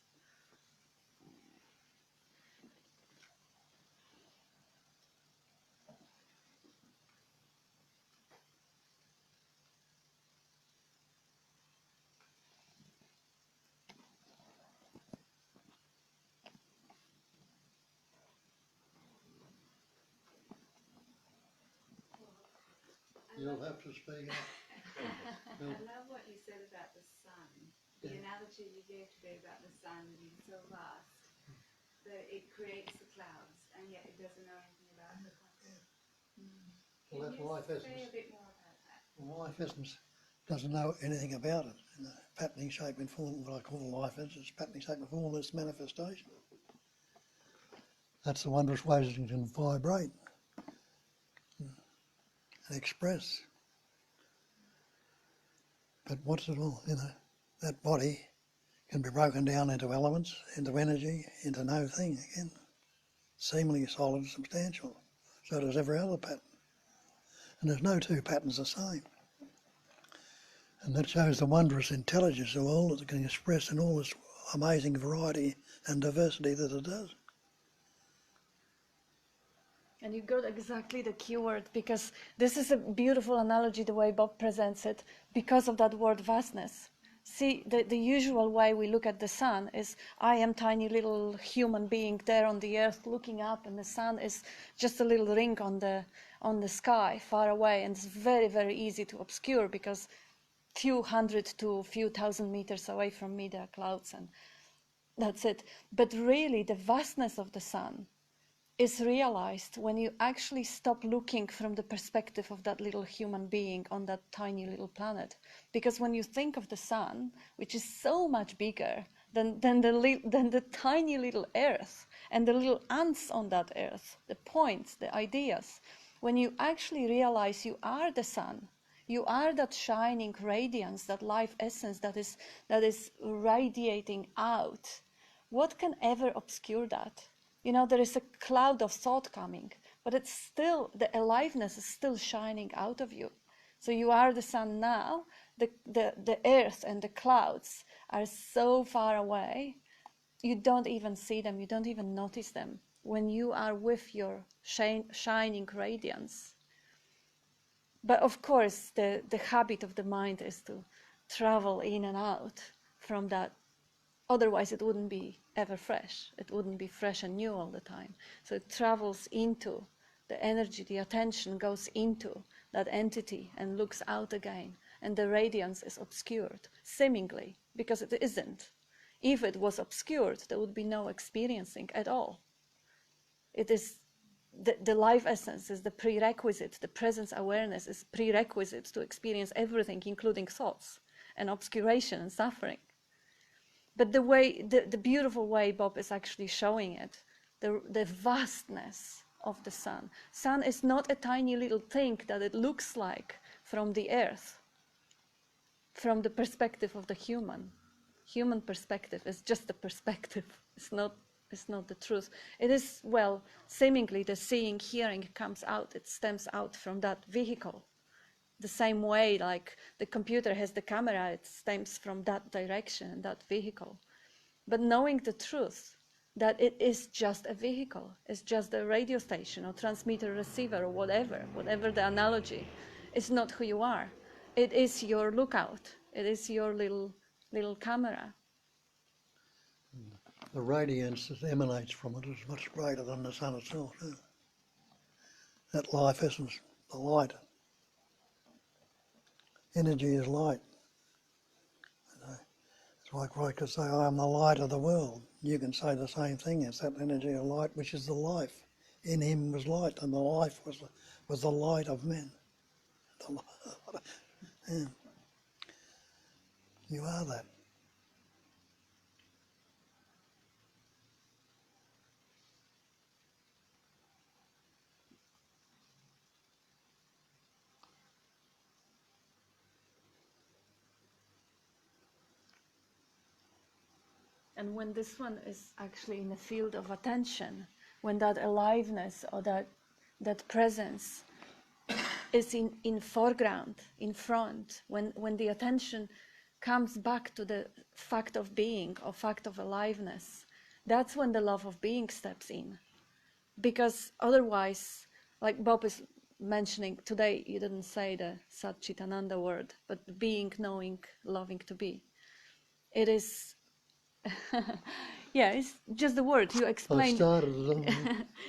You'll have to speak up. I love what you said about the sun. The analogy you gave today about the sun being so vast that it creates the clouds and yet it doesn't know anything about the clouds. Well, that's life Can you essence. say a bit more about that? Well, life essence doesn't know anything about it. And the patterning, shape and form, what I call life essence, patterning, shape and form, is manifestation. That's the wondrous ways it can vibrate and express. But what's it all, that body can be broken down into elements, into energy, into no thing again. Seemingly solid and substantial. So does every other pattern. And there's no two patterns the same. And that shows the wondrous intelligence of all that it can express in all this amazing variety and diversity that it does. And you got exactly the key word, because this is a beautiful analogy the way Bob presents it, because of that word vastness. See, the usual way we look at the sun is, I am tiny little human being there on the earth looking up, and the sun is just a little ring on the sky far away, and it's very, very easy to obscure because few hundred to few thousand meters away from me there are clouds, and that's it. But really the vastness of the sun is realized when you actually stop looking from the perspective of that little human being on that tiny little planet. Because when you think of the sun, which is so much bigger than the tiny little earth and the little ants on that earth, the points, the ideas, when you actually realize you are the sun, you are that shining radiance, that life essence that is radiating out, what can ever obscure that? You know, there is a cloud of thought coming, but it's still, the aliveness is still shining out of you. So you are the sun now, the earth and the clouds are so far away, you don't even see them, you don't even notice them when you are with your shining radiance. But of course, the habit of the mind is to travel in and out from that. Otherwise, it wouldn't be ever fresh. It wouldn't be fresh and new all the time. So it travels into the energy, the attention goes into that entity and looks out again. And the radiance is obscured, seemingly, because it isn't. If it was obscured, there would be no experiencing at all. It is the life essence is the prerequisite, the presence awareness is prerequisite to experience everything, including thoughts and obscuration and suffering. But the way, the beautiful way Bob is actually showing it, the vastness of the sun. Sun is not a tiny little thing that it looks like from the earth, from the perspective of the human. Human perspective is just a perspective. It's not the truth. It is, well, seemingly the seeing, hearing comes out, it stems out from that vehicle. The same way like the computer has the camera, it stems from that direction, that vehicle. But knowing the truth, that it is just a vehicle, it's just a radio station or transmitter, receiver, or whatever the analogy, it's not who you are. It is your lookout, it is your little camera. The radiance that emanates from it is much greater than the sun itself. Yeah. That life essence, the light. Energy is light. It's like I could say, I am the light of the world. You can say the same thing. It's that energy of light, which is the life. In him was light, and the life was the light of men. Yeah. You are that. And when this one is actually in the field of attention, when that aliveness or that presence is in foreground, in front, when the attention comes back to the fact of being or fact of aliveness, that's when the love of being steps in. Because otherwise, like Bob is mentioning today, you didn't say the Satchitananda word, but being, knowing, loving to be. It is yeah, it's just the word. You explain.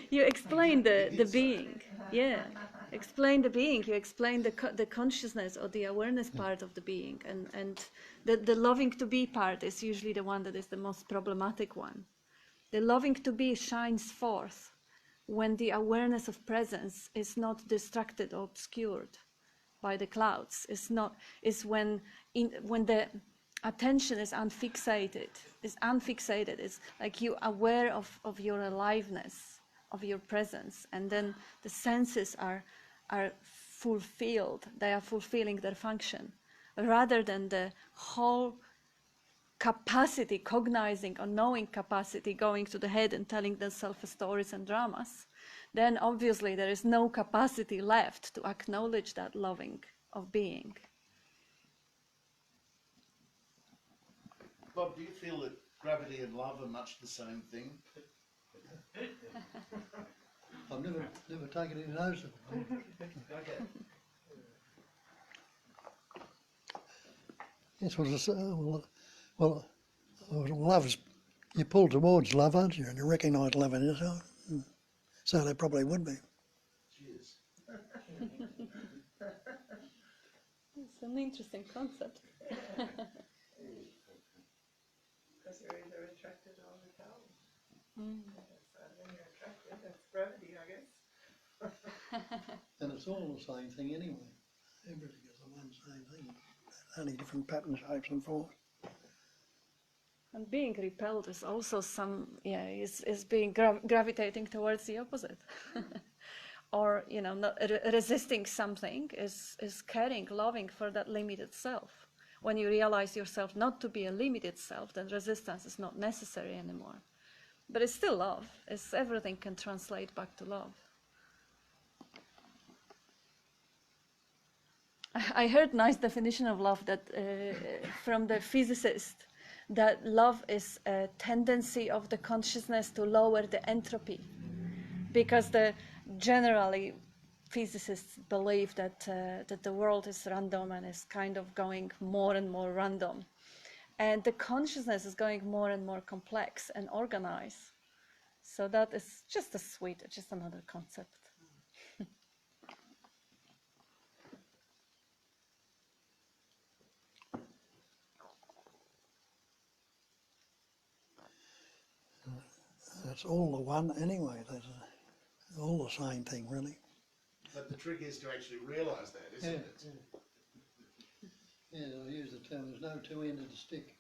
You explain the being. Yeah, explain the being. You explain the consciousness or the awareness part of the being, and the loving to be part is usually the one that is the most problematic one. The loving to be shines forth when the awareness of presence is not distracted or obscured by the clouds. Is when the attention is unfixated. It's like you aware of your aliveness, of your presence, and then the senses are fulfilled. They are fulfilling their function, rather than the whole capacity, cognizing or knowing capacity going to the head and telling themselves stories and dramas. Then obviously there is no capacity left to acknowledge that loving of being. Bob, do you feel that gravity and love are much the same thing? I've never taken any notice of it. Okay. Yes, well, love's, you pull towards love, aren't you? And you recognise love in yourself. So they probably would be. Cheers. It's an interesting concept. Because you're either attracted or repelled. So when you're attracted, that's gravity, I guess. And it's all the same thing anyway. Everything is the one same thing. Only different patterns, shapes and forms. And being repelled is also is being gravitating towards the opposite. Or, not resisting something is caring, loving for that limited self. When you realize yourself not to be a limited self, then resistance is not necessary anymore. But it's still love. Everything can translate back to love. I heard nice definition of love that from the physicist, that love is a tendency of the consciousness to lower the entropy, because generally physicists believe that the world is random and is kind of going more and more random, and the consciousness is going more and more complex and organized. So that is just just another concept. That's all the one anyway. That's all the same thing, really. But the trick is to actually realise that, isn't it? Yeah, I'll use the term, there's no two-ended stick.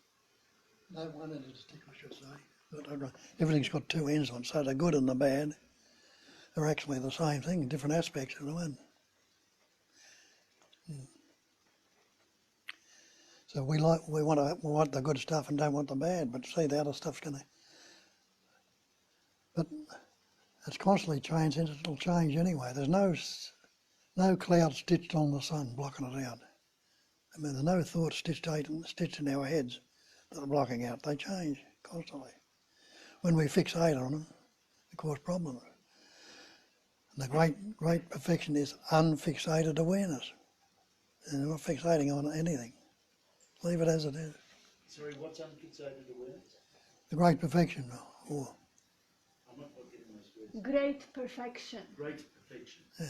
No one-ended stick, I should say. But everything's got two ends on, so the good and the bad are actually the same thing, different aspects of the one. So we want the good stuff and don't want the bad, but see, the other stuff's but it's constantly changing, it'll change anyway. There's no cloud stitched on the sun blocking it out. I mean, there's no thoughts stitched in our heads that are blocking out. They change constantly. When we fixate on them, they cause problems. And the great perfection is unfixated awareness. And we're not fixating on anything. Leave it as it is. Sorry, what's unfixated awareness? The great perfection, or I'm not getting those words. Great perfection. Great perfection. yeah.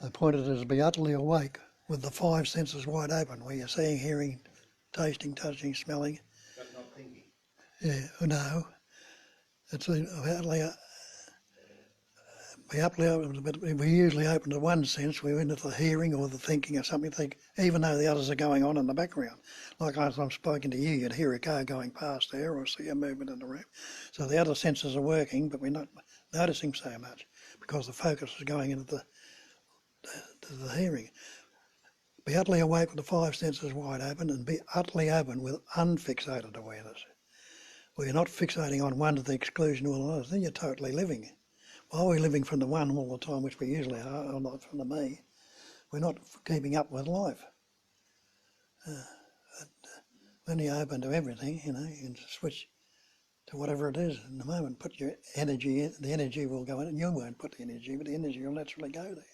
They pointed it as be utterly awake with the five senses wide open, where you're seeing, hearing, tasting, touching, smelling. But not thinking. Yeah, no. It's utterly open, but we usually open to one sense. We're into the hearing or the thinking or something, even though the others are going on in the background. Like as I'm speaking to you, you'd hear a car going past there or see a movement in the room. So the other senses are working, but we're not noticing so much because the focus is going into the hearing. Be utterly awake with the five senses wide open and be utterly open with unfixated awareness. Where you're not fixating on one to the exclusion of all others, then you're totally living. While we're living from the one all the time, which we usually are, or not from the me, we're not keeping up with life. When you're open to everything, you can switch to whatever it is in the moment. Put your energy in, the energy will go in, and you won't put the energy, but the energy will naturally go there.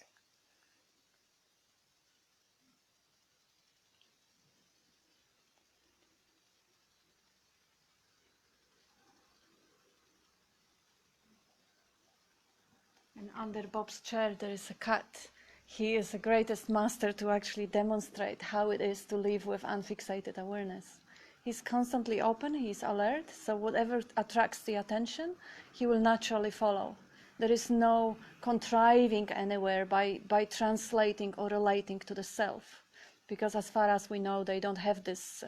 And under Bob's chair there is a cat. He is the greatest master to actually demonstrate how it is to live with unfixated awareness. He's constantly open, he's alert, so whatever attracts the attention, he will naturally follow. There is no contriving anywhere by translating or relating to the self, because as far as we know, they don't have this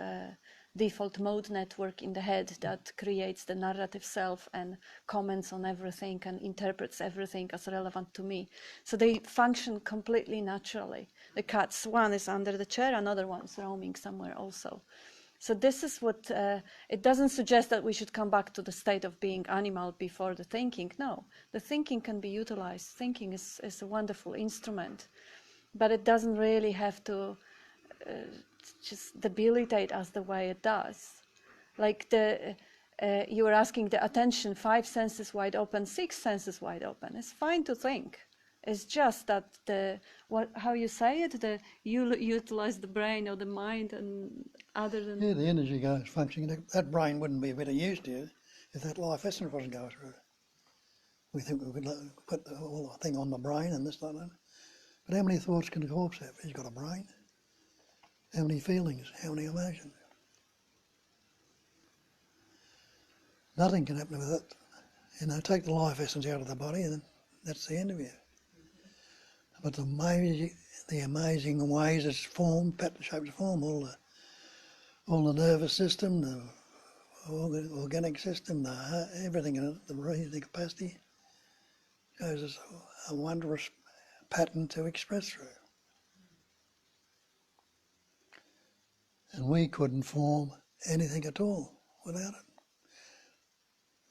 default mode network in the head that creates the narrative self and comments on everything and interprets everything as relevant to me. So they function completely naturally. The cats, one is under the chair, another one's roaming somewhere also. So this is what, it doesn't suggest that we should come back to the state of being animal before the thinking. No, the thinking can be utilized. Thinking is a wonderful instrument, but it doesn't really have to just debilitate us the way it does. Like you were asking the attention, 5 senses wide open, 6 senses wide open. It's fine to think. It's just that how you say it, you utilize the brain or the mind, and other than Yeah, the energy goes functioning. That brain wouldn't be a bit of use to you if that life essence wasn't going through. We think we could put the whole thing on the brain and this, like that. But how many thoughts can a corpse have? He's got a brain. How many feelings? How many emotions? Nothing can happen with it. You know, take the life essence out of the body and that's the end of you. But the amazing ways it's formed, pattern shapes form, all the nervous system, the organic system, everything in it, the breathing capacity, shows us a wondrous pattern to express through. And we couldn't form anything at all without it.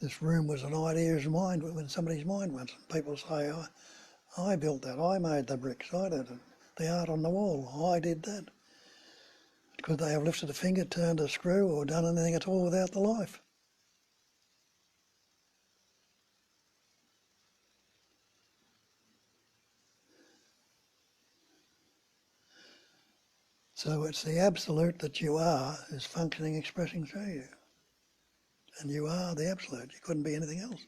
This room was an idea's mind, when somebody's mind once. People say, I built that, I made the bricks, I did it. The art on the wall, I did that. Could they have lifted a finger, turned a screw, or done anything at all without the life? So it's the absolute that you are is functioning, expressing through you. And you are the absolute. You couldn't be anything else.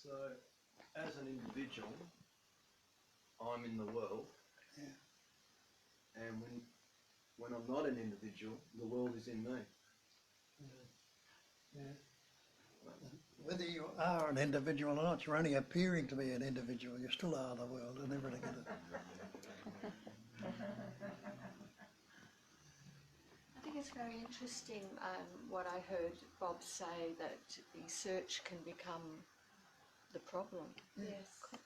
So, as an individual, I'm in the world. Yeah. And when I'm not an individual, the world is in me. Yeah. Whether you are an individual or not, you're only appearing to be an individual. You still are the world and everything in it. I think it's very interesting what I heard Bob say, that the search can become the problem. Yes.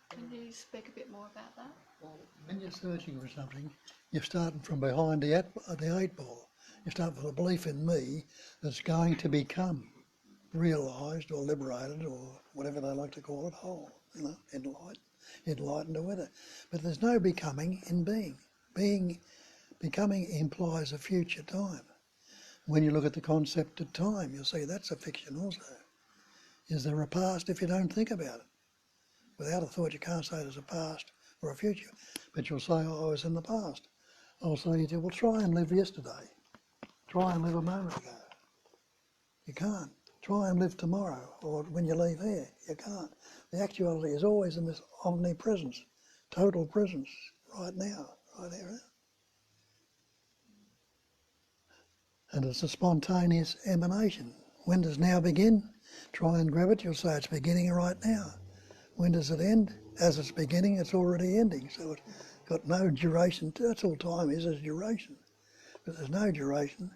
Can you speak a bit more about that? Well, when you're searching for something, you're starting from behind the 8 ball. You start with a belief in me that's going to become realised or liberated or whatever they like to call it, whole, you know, enlightened or whatever. But there's no becoming in being. Becoming implies a future time. When you look at the concept of time, you'll see that's a fiction also. Is there a past if you don't think about it? Without a thought, you can't say there's a past or a future. But you'll say, oh, I was in the past. I'll say to you, well, try and live yesterday. Try and live a moment ago. You can't. Try and live tomorrow or when you leave here. You can't. The actuality is always in this omnipresence, total presence, right now, right here. And it's a spontaneous emanation. When does now begin? Try and grab it, you'll say it's beginning right now. When does it end? As it's beginning, it's already ending. So it's got no duration. That's all time is duration. But there's no duration.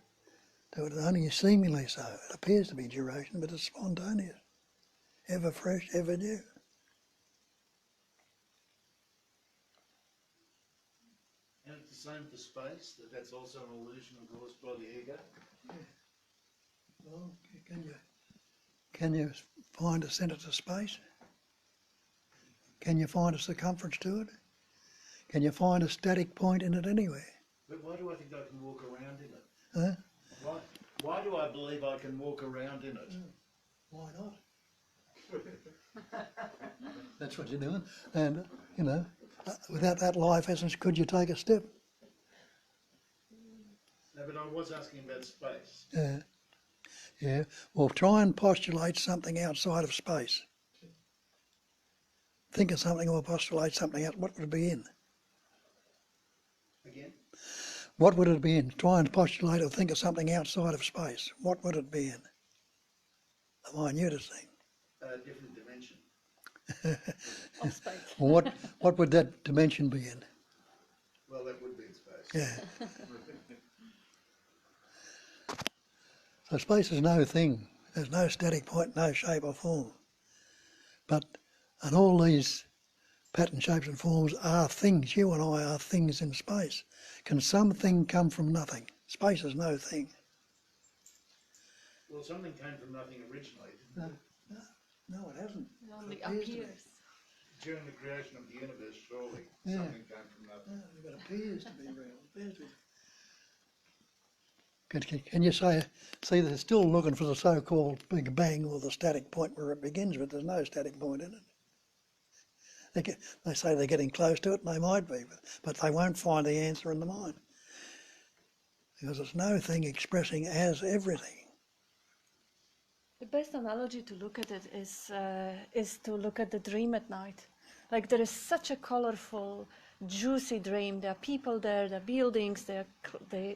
So it's only seemingly so. It appears to be duration, but it's spontaneous. Ever fresh, ever new. And it's the same for space, that's also an illusion caused by the ego. Yeah. Well, can you find a centre to space? Can you find a circumference to it? Can you find a static point in it anywhere? But why do I think I can walk around in it? Huh? Why do I believe I can walk around in it? Why not? That's what you're doing. And, you know, without that life essence, could you take a step? No, but I was asking about space. Yeah. Well, try and postulate something outside of space. Think of something or postulate something else. What would it be in? Again? What would it be in? Try and postulate or think of something outside of space. What would it be in? The minutest thing. Different dimension. of space. Well, what would that dimension be in? Well, that would be in space. Yeah. So space is no thing. There's no static point, no shape or form. And all these pattern shapes and forms are things. You and I are things in space. Can something come from nothing? Space is no thing. Well, something came from nothing originally, didn't it? No, it hasn't. It only It appears to be. appears. during the creation of the universe, surely Yeah. something came from nothing. It appears to be real. Can you say, see, they're still looking for the so-called Big Bang or the static point where it begins, but there's no static point in it. They say they're getting close to it, and they might be, but they won't find the answer in the mind. Because it's no thing expressing as everything. The best analogy to look at it is to look at the dream at night. Like there is such a colorful, juicy dream. There are people there, there are buildings, there are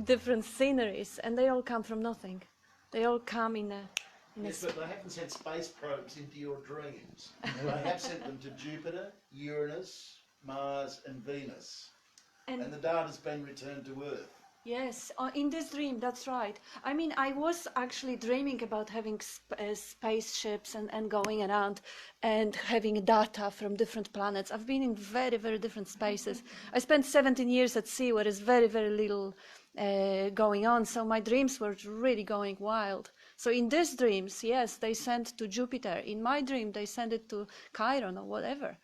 different sceneries, and they all come from nothing. They all come in a Yes, but they haven't sent space probes into your dreams. They have sent them to Jupiter, Uranus, Mars and Venus. And the data's been returned to Earth. Yes, in this dream, that's right. I mean, I was actually dreaming about having spaceships and going around and having data from different planets. I've been in very, very different spaces. I spent 17 years at sea where there's very, very little going on. So my dreams were really going wild. So in these dreams, yes, they sent to Jupiter. In my dream, they sent it to Chiron or whatever.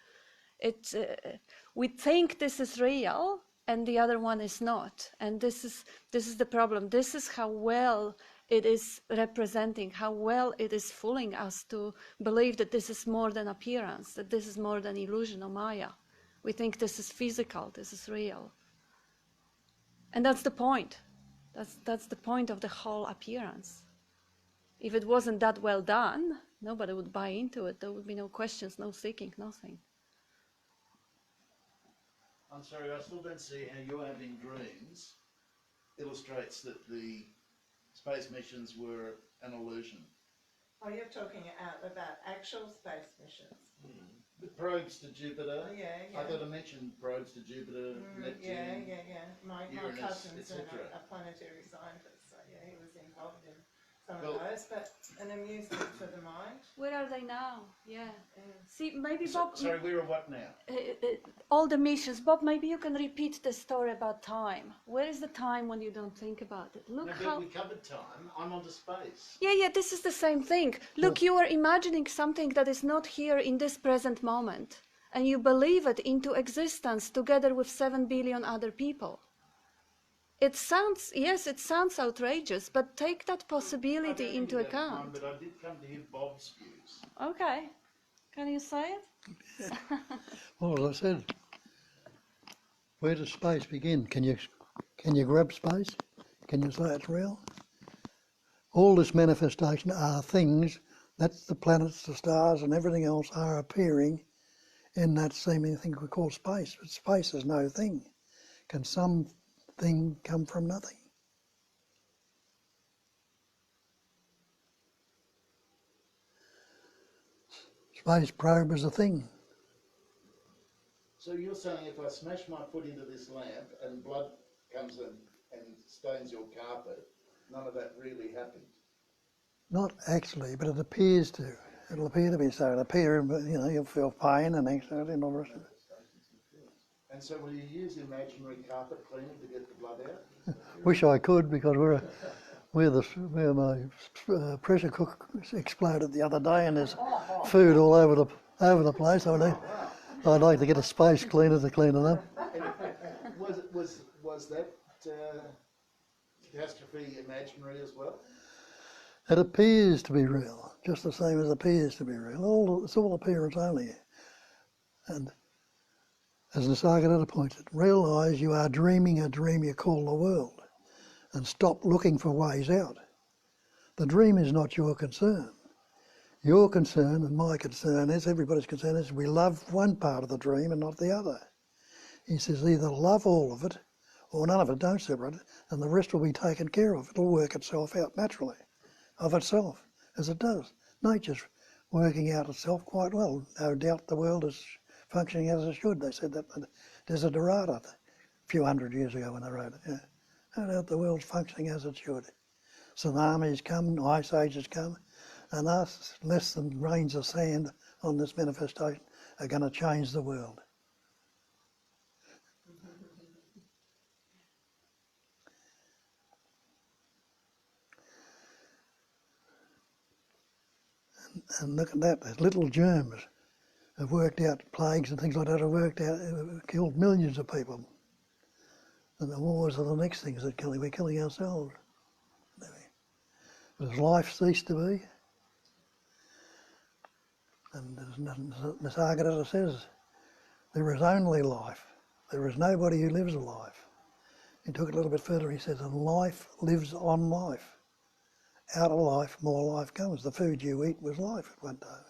We think this is real, and the other one is not. And this is the problem. This is how well it is representing, how well it is fooling us to believe that this is more than appearance, that this is more than illusion or Maya. We think this is physical, this is real. And that's the point. That's the point of the whole appearance. If it wasn't that well done, nobody would buy into it. There would be no questions, no seeking, nothing. I'm sorry, I still don't see how you're having dreams illustrates that the space missions were an illusion. Oh, you're talking about actual space missions. The probes to Jupiter, Oh, yeah. I thought I mentioned probes to Jupiter, Neptune, Yeah. My Uranus, cousin's etc. a planetary scientist, so yeah, he was involved in some of those, but an amusement for the mind. Where are they now? Yeah. See, maybe Bob... Sorry, we're at what now? All the missions. Bob, maybe you can repeat the story about time. Where is the time when you don't think about it? Look No, how... we covered time. I'm onto space. Yeah, this is the same thing. Look, you are imagining something that is not here in this present moment. And you believe it into existence together with 7 billion other people. It sounds outrageous, but take that possibility into account. But I did come to hear Bob's views. Okay. Can you say it? Well, as I said, where does space begin? Can you grab space? Can you say it's real? All this manifestation are things that the planets, the stars and everything else are appearing in that seeming thing we call space. But space is no thing. Can something come from nothing? Space probe is a thing. So you're saying if I smash my foot into this lamp and blood comes in and stains your carpet, none of that really happened? Not actually, but it appears to. It'll appear to be so. It'll appear, you'll feel pain and anxiety and all the rest of it. And so will you use imaginary carpet cleaner to get the blood out? Wish I could, because where my pressure cooker exploded the other day, and there's food all over the place. I'd like to get a space cleaner to clean it up. Was that catastrophe imaginary as well? It appears to be real, just the same as it appears to be real. It's all appearance only. And as Nisargadatta pointed, realise you are dreaming a dream you call the world, and stop looking for ways out. The dream is not your concern. Your concern and my concern is, everybody's concern is, we love one part of the dream and not the other. He says either love all of it or none of it, don't separate it, and the rest will be taken care of. It'll work itself out naturally, of itself, as it does. Nature's working out itself quite well. No doubt the world is functioning as it should. They said that in the Desiderata a few hundred years ago when they wrote it. Yeah. No doubt the world's functioning as it should. Tsunamis come, ice ages come, and us, less than grains of sand on this manifestation, are going to change the world. And look at that, those little germs have worked out, plagues and things like that have worked out, killed millions of people. And the wars are the next things that we're killing ourselves. Does life cease to be? And there's nothing, the Sagata says, there is only life. There is nobody who lives a life. He took it a little bit further, he says, and life lives on life. Out of life, more life comes. The food you eat was life at one time.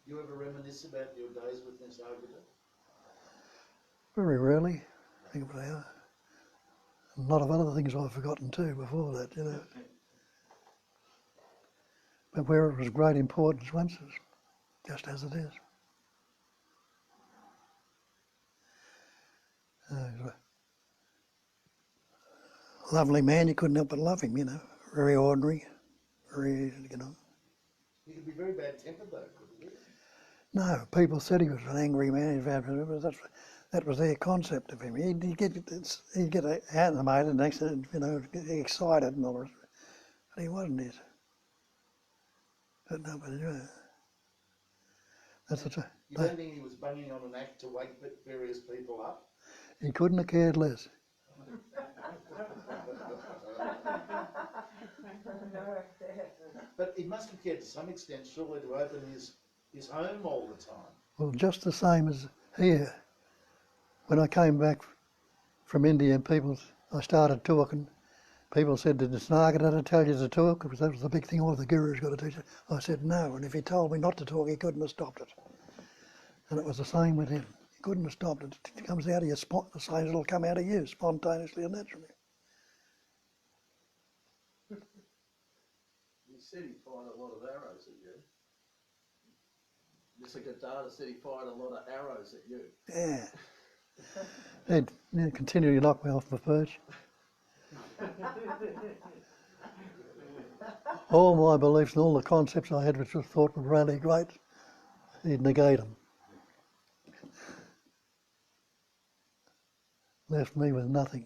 You ever reminisce about your days with Nisargata? Very rarely. Think about how. A lot of other things I've forgotten too before that, you know. But where it was great importance once is just as it is. Lovely man, you couldn't help but love him, you know. Very ordinary, very, you know. He could be very bad-tempered though, couldn't he? No, people said he was an angry man. That was their concept of him. He'd get animated next to, you know, get excited and all that. But he wasn't it. But no, but that's the truth. You don't think he was banging on an act to wake various people up? He couldn't have cared less. But he must have cared to some extent, surely, to open his home all the time. Well, just the same as here. When I came back from India and I started talking, people said, did the Snagata tell you to talk? Because that was the big thing, all the guru's got to teach you. I said no, and if he told me not to talk, he couldn't have stopped it. And it was the same with him. He couldn't have stopped it. It comes out of you, the same as it'll come out of you, spontaneously and naturally. He said he fired a lot of arrows at you. Mr. Gadada said he fired a lot of arrows at you. Yeah. He'd continually knock me off my perch. All my beliefs and all the concepts I had which I thought were really great, he'd negate them. Left me with nothing.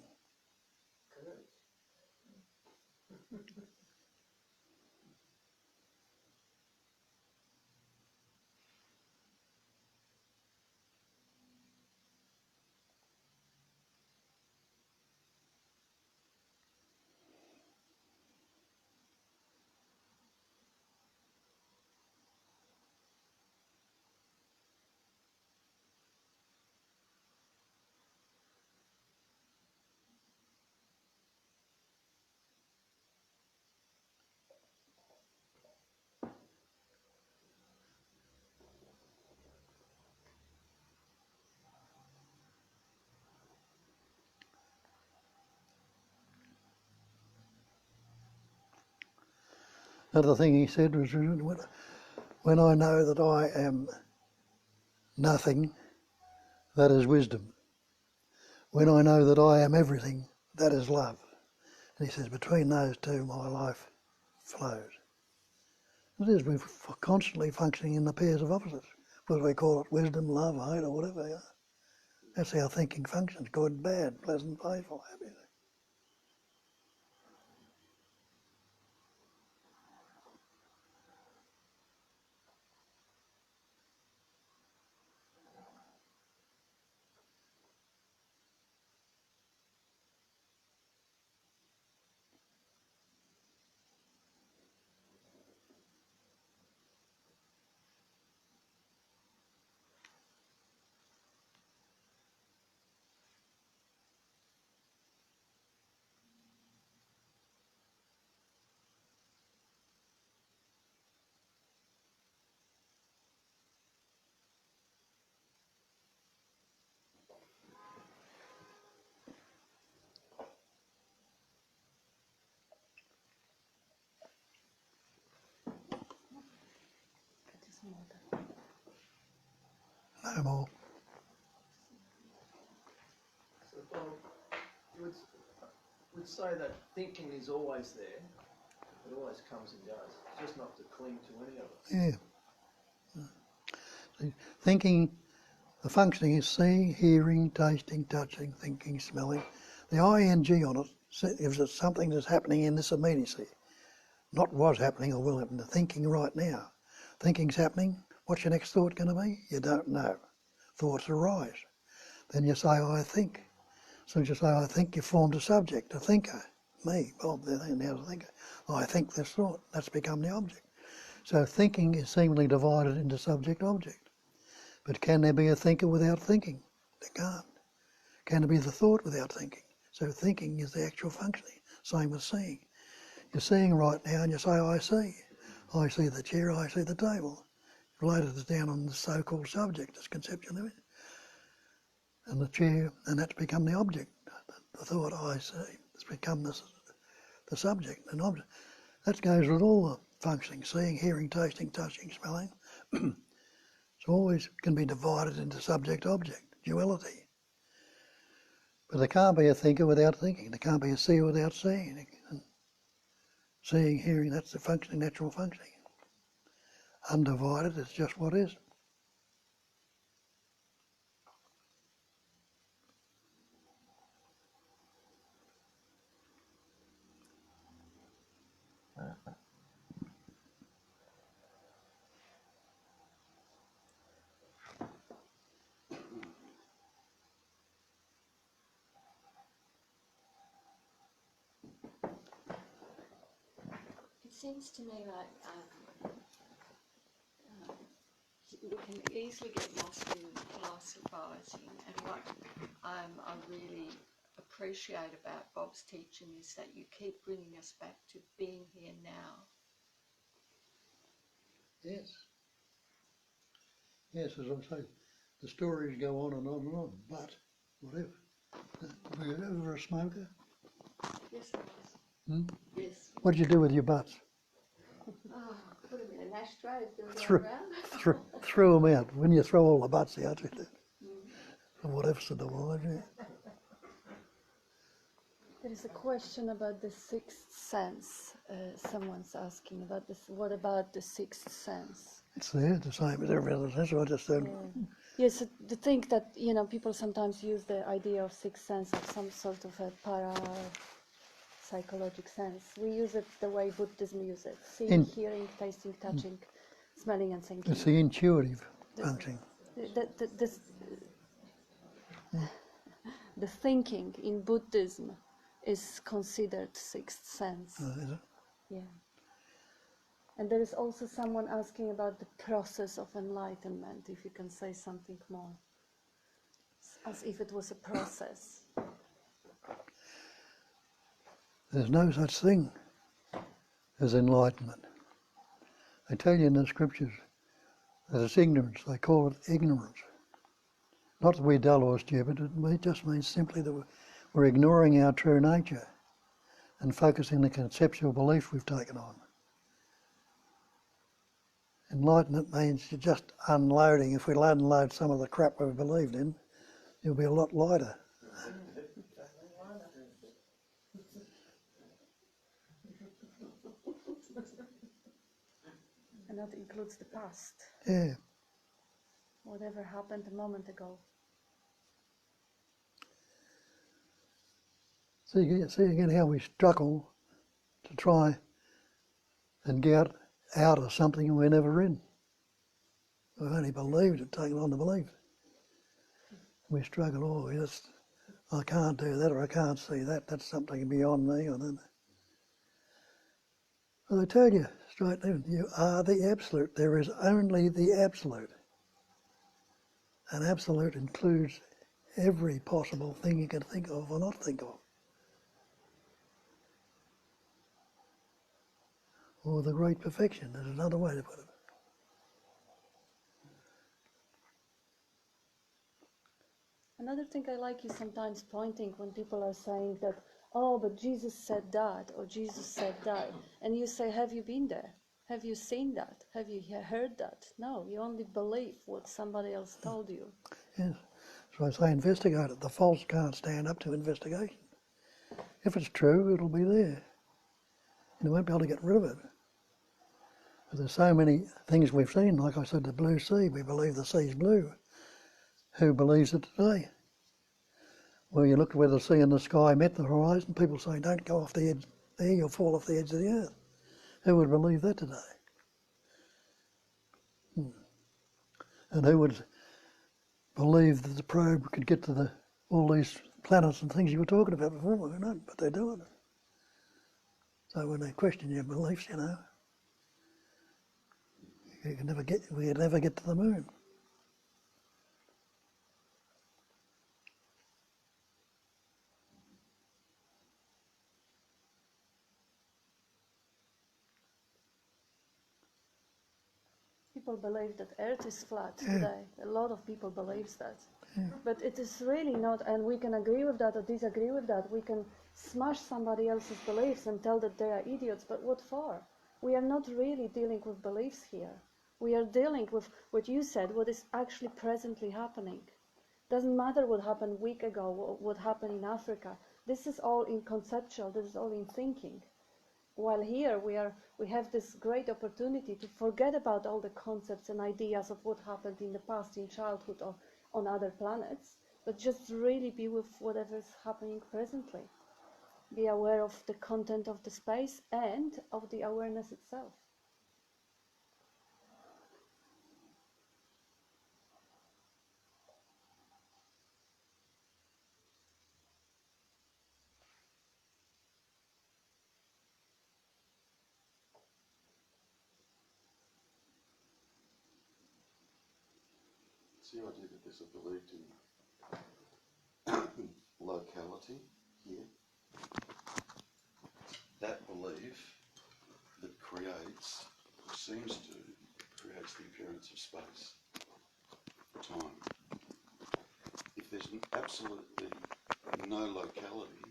Another thing he said was, when I know that I am nothing, that is wisdom. When I know that I am everything, that is love. And he says, between those two, my life flows. It is, we're constantly functioning in the pairs of opposites, whether we call it wisdom, love, hate, or whatever. Yeah? That's how thinking functions, good, bad, pleasant, painful, happy. No more. So, Bob, you would say that thinking is always there. It always comes and goes. Just not to cling to any of it. Yeah. See, thinking, the functioning is seeing, hearing, tasting, touching, thinking, smelling. The ing on it if it's something that's happening in this immediacy, not was happening or will happen, the thinking right now. Thinking's happening. What's your next thought going to be? You don't know. Thoughts arise. Then you say, I think. As soon as you say, I think, you formed a subject, a thinker. Me, Bob, now the thinker. I think this thought. That's become the object. So thinking is seemingly divided into subject-object. But can there be a thinker without thinking? There can't. Can there be the thought without thinking? So thinking is the actual functioning. Same with seeing. You're seeing right now and you say, I see. I see the chair, I see the table. Related it down on the so-called subject, this conceptual image. And the chair, and that's become the object. The thought I see. It's become the subject, an object. That goes with all the functioning, seeing, hearing, tasting, touching, smelling. It's always can be divided into subject-object, duality. But there can't be a thinker without thinking. There can't be a seer without seeing. And seeing, hearing, that's the functioning, natural functioning. Undivided, it's just what is. It seems to me like we can easily get lost in philosophizing, and what I really appreciate about Bob's teaching is that you keep bringing us back to being here now. Yes. Yes, as I say, the stories go on and on and on, but whatever. Were you ever a smoker? Yes, I was. Hmm? Yes. What did you do with your butts? Oh, put them in an ashtray if they were going around. Threw them out. When you throw all the butts out, or whatever said the word, yeah. There is a question about the sixth sense. Someone's asking about this. What about the sixth sense? It's there, the same as every other sense. I just said, Yes, the thing that, people sometimes use the idea of sixth sense as some sort of a para-psychological sense. We use it the way Buddhism uses it. Seeing, hearing, tasting, touching, smelling and thinking. it's the intuitive functioning. The thinking in Buddhism is considered sixth sense. Is it? Yeah. And there is also someone asking about the process of enlightenment, if you can say something more. As if it was a process. There's no such thing as enlightenment. They tell you in the scriptures that it's ignorance. They call it ignorance. Not that we're dull or stupid, it just means simply that we're ignoring our true nature and focusing on the conceptual belief we've taken on. Enlightenment means you're just unloading. If we unload some of the crap we've believed in, you'll be a lot lighter. And that includes the past. Yeah. Whatever happened a moment ago. See again how we struggle to try and get out of something we're never in. We've only believed it, taken on the belief. We struggle, I can't do that, or I can't see that, that's something beyond me, or that. Well, I tell you straight now, you are the absolute. There is only the absolute. And absolute includes every possible thing you can think of or not think of. Or the great perfection, is another way to put it. Another thing I like is sometimes pointing when people are saying that, oh, but Jesus said that, or Jesus said that. And you say, have you been there? Have you seen that? Have you heard that? No, you only believe what somebody else told you. Yes. So I say investigate it. The false can't stand up to investigation. If it's true, it'll be there. And you won't be able to get rid of it. But there's so many things we've seen, like I said, the blue sea, we believe the sea's blue. Who believes it today? Well, you look where the sea and the sky met the horizon, people say, don't go off the edge there, you'll fall off the edge of the earth. Who would believe that today? And who would believe that the probe could get to all these planets and things you were talking about before? No, but they're doing it. So when they question your beliefs, you know, we could never get to the moon. People believe that Earth is flat today. A lot of people believes that. But it is really not, and we can agree with that or disagree with that. We can smash somebody else's beliefs and tell that they are idiots, but what for? We are not really dealing with beliefs here. We are dealing with what you said, what is actually presently happening. Doesn't matter what happened a week ago, or what happened in Africa. This is all in conceptual, this is all in thinking. While here we have this great opportunity to forget about all the concepts and ideas of what happened in the past, in childhood or on other planets, but just really be with whatever is happening presently. Be aware of the content of the space and of the awareness itself. It's the idea that there's a belief in locality here. That belief that creates, or seems to, creates the appearance of space, time. If there's absolutely no locality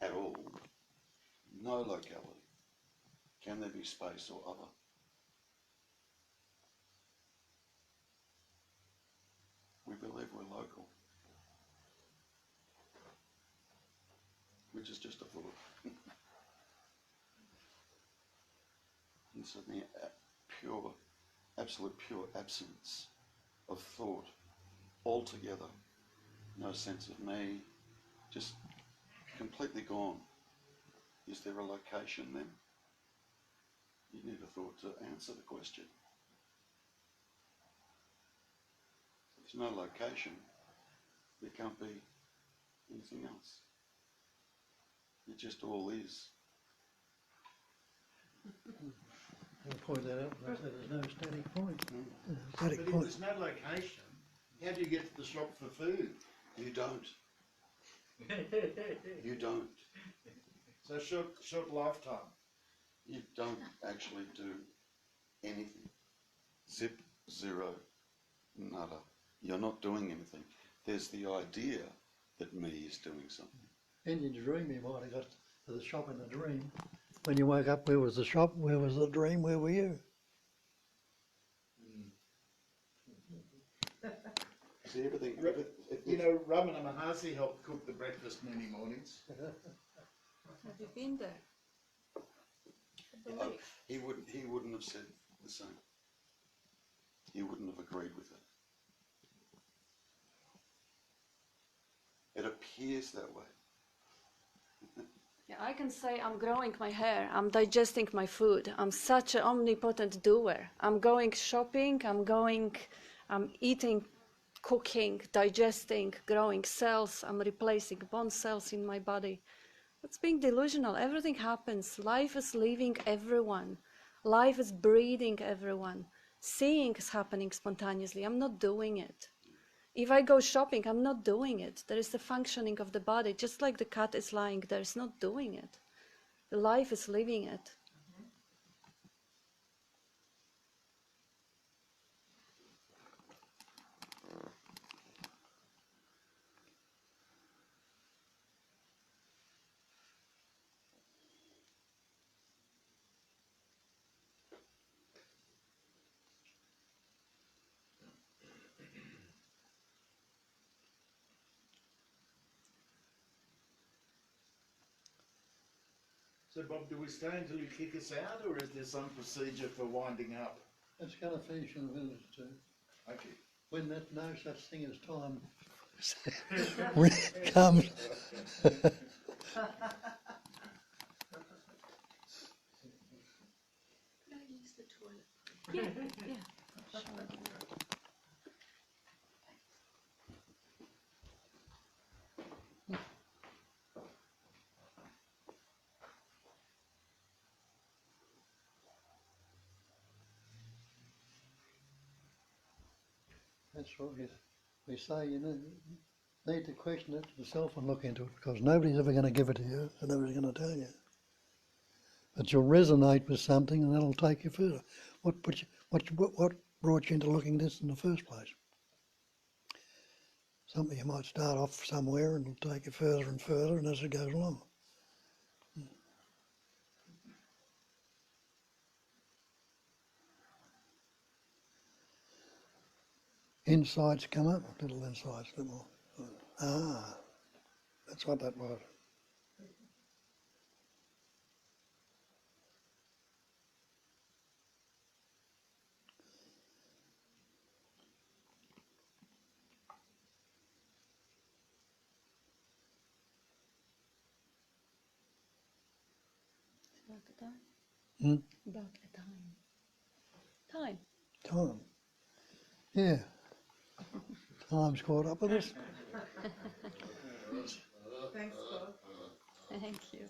at all, no locality, can there be space or other? We believe we're local, which is just a thought. And suddenly pure, absolute pure absence of thought altogether. No sense of me, just completely gone. Is there a location then? You need a thought to answer the question. If there's no location, there can't be anything else. It just all is. I'll point that out, I say there's no static point. But if there's no location, how do you get to the shop for food? You don't. You don't. So short lifetime. You don't actually do anything. Zip, zero, nada. You're not doing anything. There's the idea that me is doing something. In your dream you might have got to the shop in a dream. When you woke up, where was the shop? Where was the dream? Where were you? See, everything. You know, Ramana Mahasi helped cook the breakfast many mornings. Have you been there? The belief. He wouldn't have said the same. He wouldn't have agreed with it. It appears that way. Yeah, I can say I'm growing my hair, I'm digesting my food, I'm such an omnipotent doer. I'm going shopping, I'm eating, cooking, digesting, growing cells, I'm replacing bone cells in my body. That's being delusional. Everything happens. Life is leaving everyone. Life is breathing everyone. Seeing is happening spontaneously. I'm not doing it. If I go shopping, I'm not doing it. There is the functioning of the body, just like the cat is lying there, it's not doing it. The life is living it. So Bob, do we stay until you kick us out, or is there some procedure for winding up? It's going to finish in a minute or two. Okay. When that no such thing as time comes. Could I use the toilet? Yeah, yeah. Sure. That's right. We say, need to question it yourself and look into it, because nobody's ever going to give it to you and nobody's going to tell you. But you'll resonate with something and that'll take you further. What brought you into looking at this in the first place? Something you might start off somewhere and it'll take you further and further, and as it goes along. Insights come up, little insights, little. That's what that was. About the time. Hmm? About the time. Time. Time. Yeah. Time's caught up with us. Thanks, Bob. Thank you.